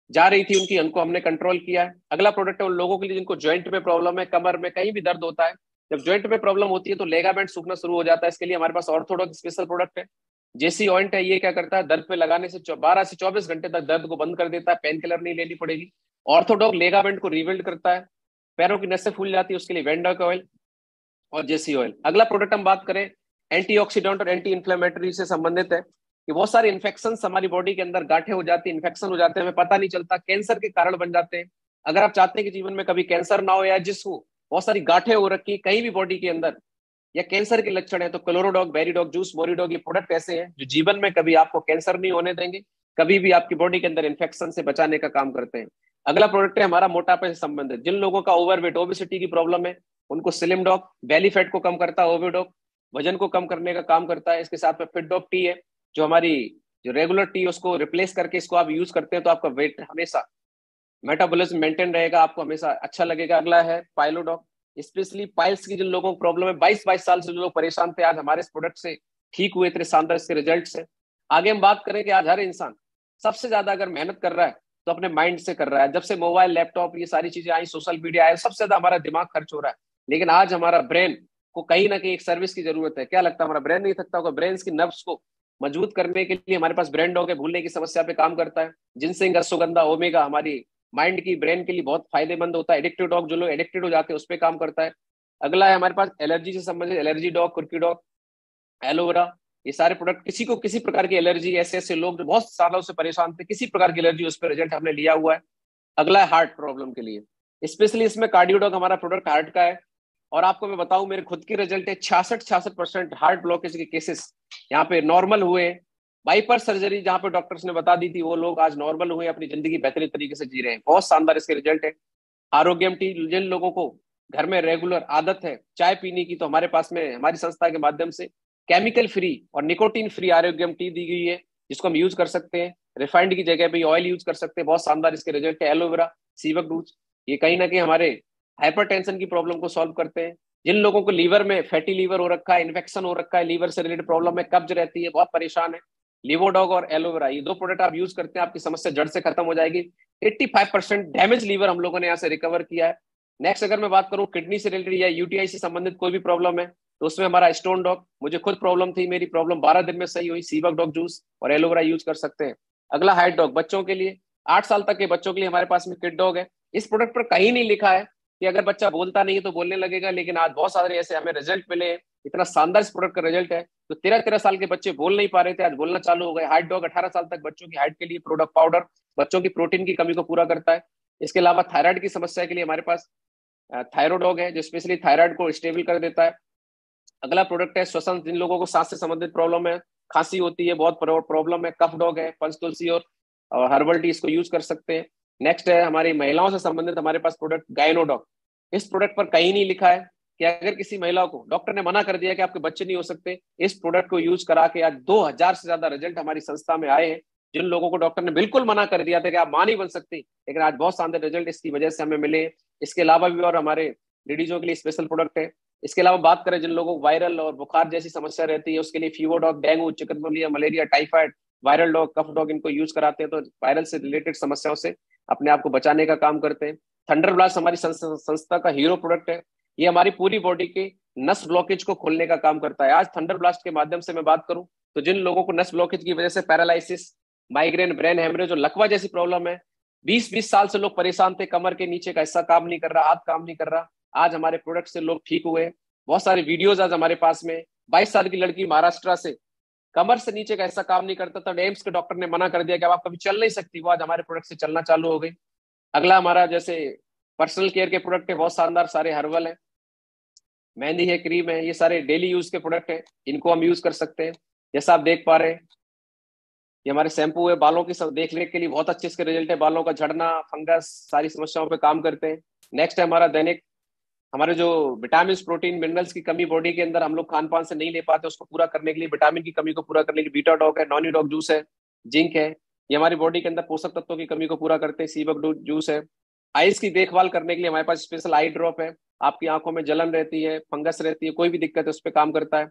जा रही थी उनको हमने कंट्रोल किया है। अगला प्रोडक्ट है उन लोगों के लिए जिनको ज्वाइंट में प्रॉब्लम है, कमर में कहीं भी दर्द होता है। जब ज्वाइंट में प्रॉब्लम होती है तो लेगामेंट सूखना शुरू हो जाता है। इसके लिए हमारे पास ऑर्थोडॉक्स स्पेशल प्रोडक्ट है, जेसी ऑइंट है। ये क्या करता है, दर्द पे लगाने से 12 से 24 घंटे तक दर्द को बंद कर देता है, पेन किलर नहीं लेनी पड़ेगी। ऑर्थोडॉक लेगामेंट को रिबिल्ड करता है, पैरों की नसें फूल जाती है उसके लिए वेंडॉक ऑयल और जेसी ऑयल। अगला प्रोडक्ट हम बात करें, एंटीऑक्सीडेंट और एंटी इन्फ्लेमेटरी से संबंधित है कि बहुत सारे इन्फेक्शन हमारी बॉडी के अंदर, गांठें हो जाती है, इन्फेक्शन हो जाते हैं, हमें पता नहीं चलता, कैंसर के कारण बन जाते हैं। अगर आप चाहते हैं कि जीवन में कभी कैंसर ना हो, या जिस हो बहुत सारी गांठें हो रखी कहीं भी बॉडी के अंदर, या कैंसर के लक्षण है, तो क्लोरोडॉग, बेरीडॉग जूस, मोरीडॉग, ये प्रोडक्ट ऐसे हैं जो जीवन में कभी आपको कैंसर नहीं होने देंगे, कभी भी आपकी बॉडी के अंदर इन्फेक्शन से बचाने का काम करते हैं। अगला प्रोडक्ट है हमारा मोटापे से संबंधित। जिन लोगों का ओवरवेट, ओबेसिटी की प्रॉब्लम है उनको स्लिम डॉग, बेली फैट को कम करता है, ओवेडॉग वजन को कम करने का काम करता है। इसके साथ में फिट डॉग टी है, जो हमारी जो रेगुलर टी उसको रिप्लेस करके इसको आप यूज करते हैं तो आपका वेट हमेशा, मेटाबॉलिज्म मेंटेन रहेगा, आपको हमेशा अच्छा लगेगा। अगला है पाइलोडॉग, स्पेशली पाइल्स की जिन लोगों को प्रॉब्लम है, 22 साल से जो लोग परेशान थे, आज हमारे इस प्रोडक्ट से ठीक हुए, इतने शानदार इसके रिजल्ट से। आगे हम बात करें कि आज हर इंसान सबसे ज्यादा अगर मेहनत कर रहा है तो अपने माइंड से कर रहा है। जब से मोबाइल, लैपटॉप, ये सारी चीजें आई, सोशल मीडिया आया, सबसे ज्यादा हमारा दिमाग खर्च हो रहा है। लेकिन आज हमारा ब्रेन को कहीं ना कहीं एक सर्विस की जरूरत है। क्या लगता है, हमारा ब्रेन नहीं थकता होगा? ब्रेन की नर्व्स को मजबूत करने के लिए हमारे पास ब्रेन डॉग है, भूलने की समस्या पे काम करता है। जिनसिंग, अश्वगंधा, ओमेगा हमारी माइंड की, ब्रेन के लिए बहुत फायदेमंद होता है। एडिक्टिव डॉग, जो लोग एडिक्टेड हो जाते हैं उस पर काम करता है। अगला है हमारे पास एलर्जी से संबंधित, एलर्जी डॉग, कुर्की डॉग, एलोवेरा, ये सारे प्रोडक्ट। किसी को किसी प्रकार की एलर्जी, ऐसे ऐसे लोग जो बहुत सालों से परेशान थे, किसी प्रकार की एलर्जी, उस पर रिजल्ट हमने लिया हुआ है। अगला है हार्ट प्रॉब्लम के लिए, स्पेशली इसमें कार्डियोडॉग हमारा प्रोडक्ट हार्ट का है। और आपको मैं बताऊं, मेरे खुद की रिजल्ट है, 66% हार्ट ब्लॉकेज के केसेस यहाँ पे नॉर्मल हुए। बाईपास सर्जरी जहाँ पे डॉक्टर्स ने बता दी थी, वो लोग आज नॉर्मल हुए, अपनी जिंदगी बेहतरीन तरीके से जी रहे हैं। बहुत शानदार इसके रिजल्ट है। आरोग्यम टी, जिन लोगों को घर में रेगुलर आदत है चाय पीने की, तो हमारे पास में हमारी संस्था के माध्यम से केमिकल फ्री और निकोटीन फ्री आरोग्यम टी दी गई है, जिसको हम यूज कर सकते हैं। रिफाइंड की जगह पे ऑयल यूज कर सकते हैं। बहुत शानदार इसके रिजल्ट है। एलोवेरा, सीवक डूज। ये कहीं ना कहीं हमारे हाइपरटेंशन की प्रॉब्लम को सॉल्व करते हैं। जिन लोगों को लीवर में फैटी लीवर हो रखा है, इन्फेक्शन हो रखा है, लीवर से रिलेटेड प्रॉब्लम है, कब्ज रहती है, बहुत परेशान है, लिवोडॉग और एलोवेरा, ये दो प्रोडक्ट आप यूज करते हैं, आपकी समस्या जड़ से खत्म हो जाएगी। 85% डैमेज लीवर हम लोगों ने यहाँ से रिकवर किया है। नेक्स्ट अगर मैं बात करूँ किडनी से रिलेटेड या यूटीआई से संबंधित कोई भी प्रॉब्लम है, तो उसमें हमारा स्टोन डॉग, मुझे खुद प्रॉब्लम थी, मेरी प्रॉब्लम 12 दिन में सही हुई, सीवक डॉग जूस और एलोवेरा यूज कर सकते हैं। अगला हाइट डॉग, बच्चों के लिए, 8 साल तक के बच्चों के लिए हमारे पास में किड डॉग है। इस प्रोडक्ट पर कहीं नहीं लिखा है कि अगर बच्चा बोलता नहीं है तो बोलने लगेगा, लेकिन आज बहुत सारे ऐसे हमें रिजल्ट मिले, इतना शानदार इस प्रोडक्ट का रिजल्ट है। तो 13-13 साल के बच्चे बोल नहीं पा रहे थे, आज बोलना चालू हो गए। हाइट डॉग 18 साल तक बच्चों की हाइट के लिए प्रोडक्ट पाउडर, बच्चों की प्रोटीन की कमी को पूरा करता है। इसके अलावा थायराइड की समस्या के लिए हमारे पास थायरोडॉग है, जो स्पेशली थायराइड को स्टेबल कर देता है। अगला प्रोडक्ट है श्वसन, जिन लोगों को सांस से संबंधित प्रॉब्लम है, खांसी होती है, बहुत प्रॉब्लम है, कफ डॉग है, पंचतुलसी और हर्बल टी, इसको यूज कर सकते हैं। नेक्स्ट है हमारी महिलाओं से संबंधित हमारे पास प्रोडक्ट गायनोडॉग। इस प्रोडक्ट पर कहीं नहीं लिखा है कि अगर किसी महिला को डॉक्टर ने मना कर दिया कि आपके बच्चे नहीं हो सकते, इस प्रोडक्ट को यूज करा के आज 2000 से ज्यादा रिजल्ट हमारी संस्था में आए हैं। जिन लोगों को डॉक्टर ने बिल्कुल मना कर दिया था कि आप मां नहीं बन सकती, लेकिन आज बहुत शानदार रिजल्ट इसकी वजह से हमें मिले। इसके अलावा भी और हमारे लेडीजों के लिए स्पेशल प्रोडक्ट है। इसके अलावा बात करें जिन लोगों को वायरल और बुखार जैसी समस्या रहती है, उसके लिए fever drug, dengue, chikungunya, malaria, typhoid, viral drug, cough drug, इनको यूज कराते हैं, तो वायरल से रिलेटेड समस्याओं से अपने आप को बचाने का काम करते हैं। थंडर ब्लास्ट हमारी संस्था का हीरो प्रोडक्ट है। ये हमारी पूरी बॉडी के नस ब्लॉकेज को खोलने का काम करता है। आज थंडर ब्लास्ट के माध्यम से मैं बात करूं तो जिन लोगों को नस ब्लॉकेज की वजह से पैरालिसिस, माइग्रेन, ब्रेन हेमरेज और लकवा जैसी प्रॉब्लम है, 20-20 साल से लोग परेशान थे, कमर के नीचे का हिस्सा काम नहीं कर रहा, हाथ काम नहीं कर रहा, आज हमारे प्रोडक्ट से लोग ठीक हुए। बहुत सारे वीडियोज आज हमारे पास में, 22 साल की लड़की महाराष्ट्र से, कमर से नीचे का हिस्सा काम नहीं करता था, एम्स के डॉक्टर ने मना कर दिया कि अब आप कभी चल नहीं सकती, वो आज हमारे प्रोडक्ट से चलना चालू हो गई। अगला हमारा जैसे पर्सनल केयर के प्रोडक्ट है, बहुत शानदार, सारे हर्बल है, मेहंदी है, क्रीम है, ये सारे डेली यूज के प्रोडक्ट है, इनको हम यूज कर सकते हैं। जैसा आप देख पा रहे हैं, ये हमारे शैम्पू है, बालों की सब देख रेख के लिए बहुत अच्छे इसके रिजल्ट है, बालों का झड़ना, फंगस, सारी समस्याओं पे काम करते हैं। नेक्स्ट है हमारा दैनिक, हमारे जो विटामिन, प्रोटीन, मिनरल्स की कमी बॉडी के अंदर हम लोग खान पान से नहीं ले पाते, उसको पूरा करने के लिए, विटामिन की कमी को पूरा करने के लिए बीटा डॉग है, नॉनी डॉग जूस है, जिंक है, ये हमारी बॉडी के अंदर पोषक तत्वों की कमी को पूरा करते हैं, सीबक जूस है। आइस की देखभाल करने के लिए हमारे पास स्पेशल आई ड्रॉप है, आपकी आंखों में जलन रहती है, फंगस रहती है, कोई भी दिक्कत है उस पर काम करता है।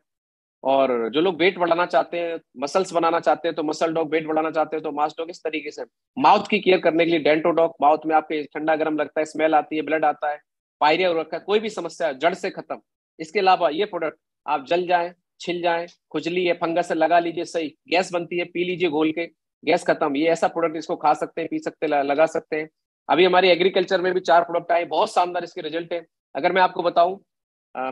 और जो लोग वेट बढ़ाना चाहते हैं, मसल्स बनाना चाहते हैं, तो मसल डॉग, वेट बढ़ाना चाहते हैं तो मास डॉग, इस तरीके से। माउथ की केयर करने के लिए डेंटो डॉग, माउथ में आपके ठंडा गर्म लगता है, स्मेल आती है, ब्लड आता है, पायरिया हो रखा है, कोई भी समस्या है जड़ से खत्म। इसके अलावा ये प्रोडक्ट आप जल जाए, छिल जाए, खुजली है, फंगस है, लगा लीजिए, सही, गैस बनती है, पी लीजिए घोल के, गैस खत्म। ये ऐसा प्रोडक्ट, इसको खा सकते हैं, पी सकते हैं, लगा सकते हैं। अभी हमारी एग्रीकल्चर में भी 4 प्रोडक्ट आए, बहुत शानदार इसके रिजल्ट है। अगर मैं आपको बताऊं,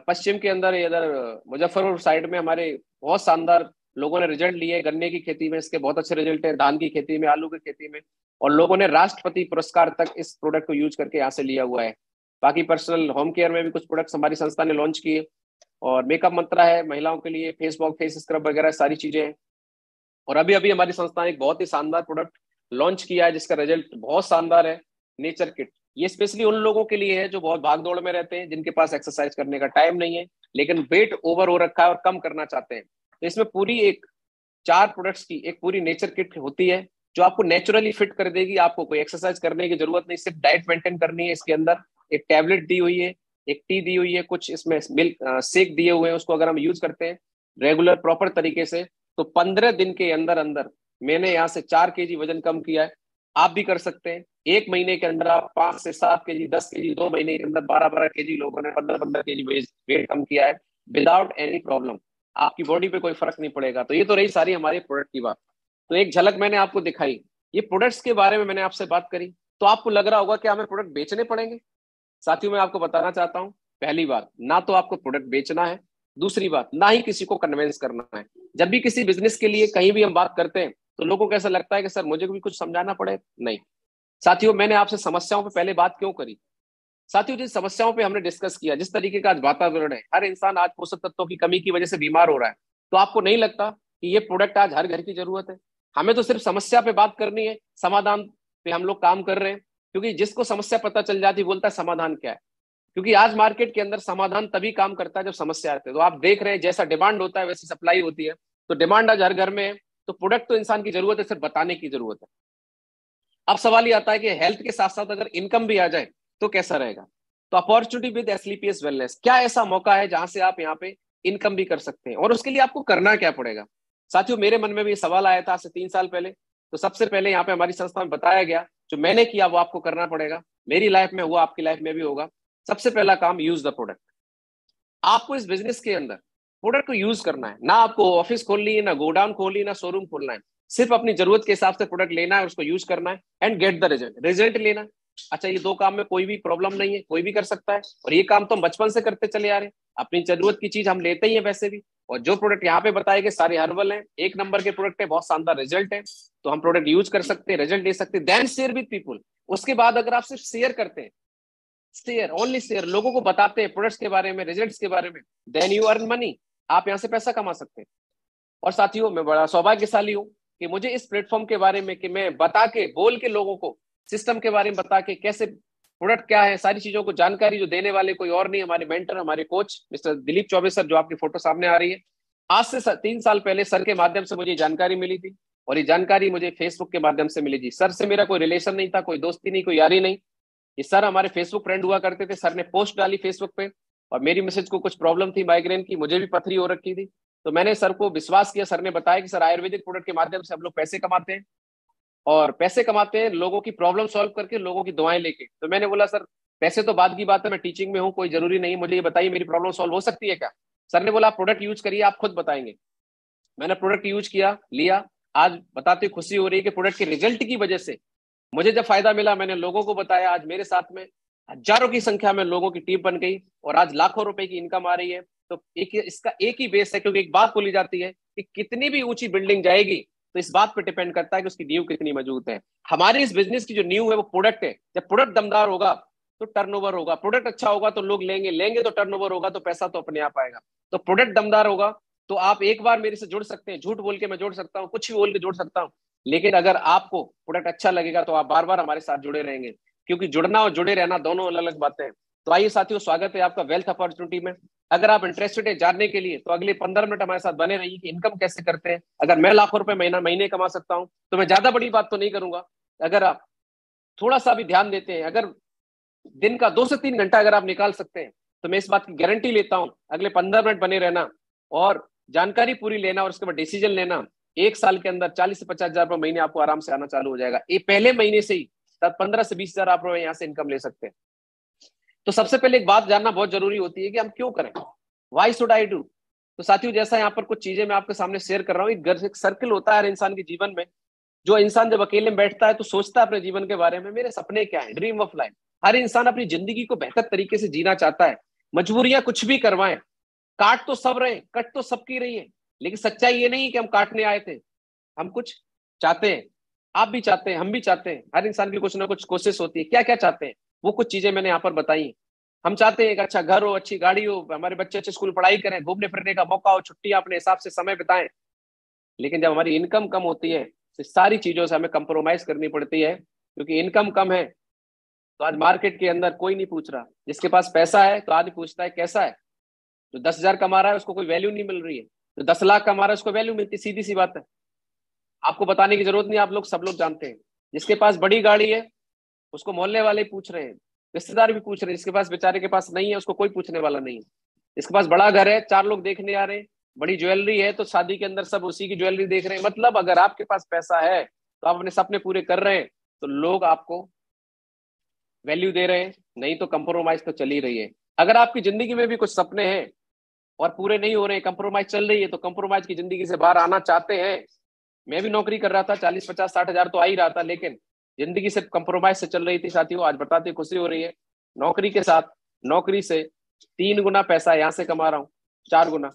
पश्चिम के अंदर इधर मुजफ्फरपुर साइड में हमारे बहुत शानदार लोगों ने रिजल्ट लिए, गन्ने की खेती में इसके बहुत अच्छे रिजल्ट है, धान की खेती में, आलू की खेती में, और लोगों ने राष्ट्रपति पुरस्कार तक इस प्रोडक्ट को यूज करके यहाँ से लिया हुआ है। बाकी पर्सनल होम केयर में भी कुछ प्रोडक्ट्स हमारी संस्था ने लॉन्च किए, और मेकअप मंत्रा है महिलाओं के लिए, फेस वॉश, फेस स्क्रब वगैरह सारी चीजें हैं। और अभी अभी हमारी संस्था ने एक बहुत ही शानदार प्रोडक्ट लॉन्च किया है जिसका रिजल्ट बहुत शानदार है, नेचर किट। ये स्पेशली उन लोगों के लिए है जो बहुत भाग दौड़ में रहते हैं, जिनके पास एक्सरसाइज करने का टाइम नहीं है, लेकिन वेट ओवर हो रखा है और कम करना चाहते हैं। तो इसमें पूरी एक 4 प्रोडक्ट्स की एक पूरी नेचर किट होती है, जो आपको नेचुरली फिट कर देगी। आपको कोई एक्सरसाइज करने की जरूरत नहीं, सिर्फ डाइट मेंटेन करनी है। इसके अंदर एक टैबलेट दी हुई है, एक टी दी हुई है, कुछ इसमें मिल्क शेक दिए हुए हैं, उसको अगर हम यूज करते हैं रेगुलर प्रॉपर तरीके से, तो 15 दिन के अंदर अंदर मैंने यहाँ से 4 kg वजन कम किया है। आप भी कर सकते हैं। 1 महीने के अंदर आप 5 से 7 kg, 10 kg, 2 महीने के अंदर 12-12 kg, लोगों ने 15-15 kg वेट कम किया है विदाउट एनी प्रॉब्लम। आपकी बॉडी पे कोई फर्क नहीं पड़ेगा। तो ये तो रही सारी हमारे प्रोडक्ट की बात। तो एक झलक मैंने आपको दिखाई, ये प्रोडक्ट्स के बारे में मैंने आपसे बात करी। तो आपको लग रहा होगा कि हमें प्रोडक्ट बेचने पड़ेंगे। साथियों, मैं आपको बताना चाहता हूं, पहली बात, ना तो आपको प्रोडक्ट बेचना है, दूसरी बात, ना ही किसी को कन्विंस करना है। जब भी किसी बिजनेस के लिए कहीं भी हम बात करते हैं तो लोगों को ऐसा लगता है कि सर मुझे भी कुछ समझाना पड़े। नहीं साथियों, मैंने आपसे समस्याओं पे पहले बात क्यों करी। साथियों, जिन समस्याओं पे हमने डिस्कस किया, जिस तरीके का आज वातावरण है, हर इंसान आज पोषक तत्वों की कमी की वजह से बीमार हो रहा है, तो आपको नहीं लगता कि ये प्रोडक्ट आज हर घर की जरूरत है। हमें तो सिर्फ समस्या पे बात करनी है, समाधान पे हम लोग काम कर रहे हैं, क्योंकि जिसको समस्या पता चल जाती बोलता है समाधान क्या है। क्योंकि आज मार्केट के अंदर समाधान तभी काम करता है जब समस्या आती है। तो आप देख रहे हैं जैसा डिमांड होता है वैसी सप्लाई होती है। तो डिमांड आज हर घर में है, तो प्रोडक्ट तो इंसान की जरूरत है, सिर्फ बताने की जरूरत है। अब सवाल ये आता है कि हेल्थ के साथ साथ अगर इनकम भी आ जाए तो कैसा रहेगा। तो अपॉर्चुनिटी विद एसलीपीएस वेलनेस, क्या ऐसा मौका है जहां से आप यहाँ पे इनकम भी कर सकते हैं, और उसके लिए आपको करना क्या पड़ेगा। साथियों, मेरे मन में भी सवाल आया था आज से 3 साल पहले। तो सबसे पहले यहाँ पे हमारी संस्था में बताया गया, जो मैंने किया वो आपको करना पड़ेगा, मेरी लाइफ में हुआ आपकी लाइफ में भी होगा। सबसे पहला काम, यूज द प्रोडक्ट। आपको इस बिजनेस के अंदर प्रोडक्ट को यूज करना है। ना आपको ऑफिस खोलनी है, ना गोडाउन खोलनी है, ना शोरूम खोलना है। सिर्फ अपनी जरूरत के हिसाब से प्रोडक्ट लेना है, उसको यूज करना है एंड गेट द रिजल्ट लेना है। अच्छा, ये 2 काम में कोई भी प्रॉब्लम नहीं है, कोई भी कर सकता है, और ये काम तो हम बचपन से करते चले आ रहे हैं। अपनी जरूरत की चीज हम लेते ही हैं वैसे भी, और जो प्रोडक्ट यहाँ पे बताए गए सारे हर्बल हैं, 1 नंबर के प्रोडक्ट है, बहुत शानदार रिजल्ट है। तो हम प्रोडक्ट यूज कर सकते हैं, रिजल्ट ले सकते हैं, देन शेयर विद पीपुल। उसके बाद अगर आप सिर्फ शेयर करते हैं, शेयर ओनली शेयर, लोगों को बताते हैं प्रोडक्ट्स के बारे में, रिजल्ट्स के बारे में, देन यू अर्न मनी। आप यहाँ से पैसा कमा सकते हैं। और साथियों, मैं बड़ा सौभाग्यशाली हूँ कि मुझे इस प्लेटफॉर्म के बारे में, कि मैं बता के, बोल के, लोगों को सिस्टम के बारे में बता के, कैसे प्रोडक्ट क्या है, सारी चीजों को जानकारी जो देने वाले कोई और नहीं, हमारे मेंटर, हमारे coach mister Dilip Choubey sir, जो आपकी फोटो सामने आ रही है। आज से 3 साल पहले सर के माध्यम से मुझे जानकारी मिली थी, और ये जानकारी मुझे फेसबुक के माध्यम से मिली थी। सर से मेरा कोई रिलेशन नहीं था, कोई दोस्ती नहीं, कोई यारी नहीं। ये सर हमारे फेसबुक फ्रेंड हुआ करते थे। सर ने पोस्ट डाली फेसबुक पे, और मेरी मैसेज को कुछ प्रॉब्लम थी माइग्रेन की, मुझे भी पथरी हो रखी थी। तो मैंने सर को विश्वास किया। सर ने बताया कि सर, आयुर्वेदिक प्रोडक्ट के माध्यम से हम लोग पैसे कमाते हैं, और पैसे कमाते हैं लोगों की प्रॉब्लम सॉल्व करके, लोगों की दुआएं लेके। तो मैंने बोला, सर पैसे तो बाद की बात है, मैं टीचिंग में हूँ, कोई जरूरी नहीं, मुझे ये बताइए मेरी प्रॉब्लम सॉल्व हो सकती है क्या। सर ने बोला, आप प्रोडक्ट यूज करिए, आप खुद बताएंगे। मैंने प्रोडक्ट यूज किया, लिया। आज बताते खुशी हो रही है कि प्रोडक्ट के रिजल्ट की वजह से मुझे जब फायदा मिला, मैंने लोगों को बताया। आज मेरे साथ में हजारों की संख्या में लोगों की टीम बन गई, और आज लाखों रुपए की इनकम आ रही है। तो इसका एक ही बेस है, क्योंकि एक बात बोली जाती है कि कितनी भी ऊंची बिल्डिंग जाएगी तो इस बात पे डिपेंड करता है कि उसकी नींव कितनी मजबूत है। हमारी इस बिजनेस की जो नींव है वो प्रोडक्ट है। जब प्रोडक्ट दमदार होगा तो टर्नओवर होगा, प्रोडक्ट अच्छा होगा तो लोग लेंगे, लेंगे तो टर्नओवर होगा, तो पैसा तो अपने आप आएगा। तो प्रोडक्ट दमदार होगा तो आप एक बार मेरे से जुड़ सकते हैं। झूठ बोल के मैं जोड़ सकता हूँ, कुछ भी बोल के जोड़ सकता हूँ, लेकिन अगर आपको प्रोडक्ट अच्छा लगेगा तो आप बार बार हमारे साथ जुड़े रहेंगे, क्योंकि जुड़ना और जुड़े रहना दोनों अलग अलग बातें हैं। तो आइए साथियों, स्वागत है आपका वेल्थ अपॉर्चुनिटी में। अगर आप इंटरेस्टेड है जानने के लिए, तो अगले 15 मिनट हमारे साथ बने रहिए कि इनकम कैसे करते हैं। अगर मैं लाखों रुपए महीने कमा सकता हूं, तो मैं ज्यादा बड़ी बात तो नहीं करूंगा। अगर आप थोड़ा सा भी ध्यान देते हैं, अगर दिन का 2 से 3 घंटा अगर आप निकाल सकते हैं, तो मैं इस बात की गारंटी लेता हूं, अगले 15 मिनट बने रहना और जानकारी पूरी लेना, और उसके बाद डिसीजन लेना। 1 साल के अंदर 40 से 50 हजार रुपए महीने आपको आराम से आना चालू हो जाएगा। ये पहले महीने से ही 15 से 20 हजार आप यहाँ से इनकम ले सकते हैं। तो सबसे पहले एक बात जानना बहुत जरूरी होती है कि हम क्यों करें, वाई शुड आई डू। तो साथियों, जैसा यहाँ पर कुछ चीजें मैं आपके सामने शेयर कर रहा हूँ, एक सर्कल होता है हर इंसान के जीवन में। जो इंसान जब अकेले में बैठता है तो सोचता है अपने जीवन के बारे में, मेरे सपने क्या है, ड्रीम ऑफ लाइफ। हर इंसान अपनी जिंदगी को बेहतर तरीके से जीना चाहता है। मजबूरियां कुछ भी करवाएं, काट तो सब रहे, कट तो सबकी रही है, लेकिन सच्चाई ये नहीं कि हम काटने आए थे, हम कुछ चाहते हैं। आप भी चाहते हैं, हम भी चाहते हैं, हर इंसान की कुछ ना कुछ कोशिश होती है। क्या क्या चाहते हैं, वो कुछ चीजें मैंने यहाँ पर बताई। हम चाहते हैं एक अच्छा घर हो, अच्छी गाड़ी हो, हमारे बच्चे अच्छे स्कूल पढ़ाई करें, घूमने फिरने का मौका हो, छुट्टियां अपने हिसाब से समय बिताएं। लेकिन जब हमारी इनकम कम होती है तो सारी चीजों से हमें कंप्रोमाइज करनी पड़ती है, क्योंकि इनकम कम है। तो आज मार्केट के अंदर कोई नहीं पूछ रहा, जिसके पास पैसा है तो आदमी पूछता है कैसा है। जो 10 हजार कमा रहा है उसको कोई वैल्यू नहीं मिल रही है, जो 10 लाख कमा रहा है उसको वैल्यू मिलती, सीधी सी बात है। आपको बताने की जरूरत नहीं, आप लोग सब लोग जानते हैं। जिसके पास बड़ी गाड़ी है उसको मोहल्ले वाले पूछ रहे हैं, रिश्तेदार भी पूछ रहे हैं। जिसके पास बेचारे के पास नहीं है उसको कोई पूछने वाला नहीं है। जिसके पास बड़ा घर है 4 लोग देखने आ रहे हैं, बड़ी ज्वेलरी है तो शादी के अंदर सब उसी की ज्वेलरी देख रहे हैं। मतलब अगर आपके पास पैसा है तो आप अपने सपने पूरे कर रहे हैं तो लोग आपको वैल्यू दे रहे हैं, नहीं तो कंप्रोमाइज तो चल ही रही है। अगर आपकी जिंदगी में भी कुछ सपने हैं और पूरे नहीं हो रहे हैं, कंप्रोमाइज चल रही है, तो कंप्रोमाइज की जिंदगी से बाहर आना चाहते हैं। मैं भी नौकरी कर रहा था, 40 50 60 हजार तो आ ही रहा था, लेकिन जिंदगी से कंप्रोमाइज से चल रही थी। साथियों, आज बताते खुशी हो रही है, नौकरी के साथ, नौकरी से 3 गुना पैसा यहाँ से कमा रहा हूँ, 4 गुना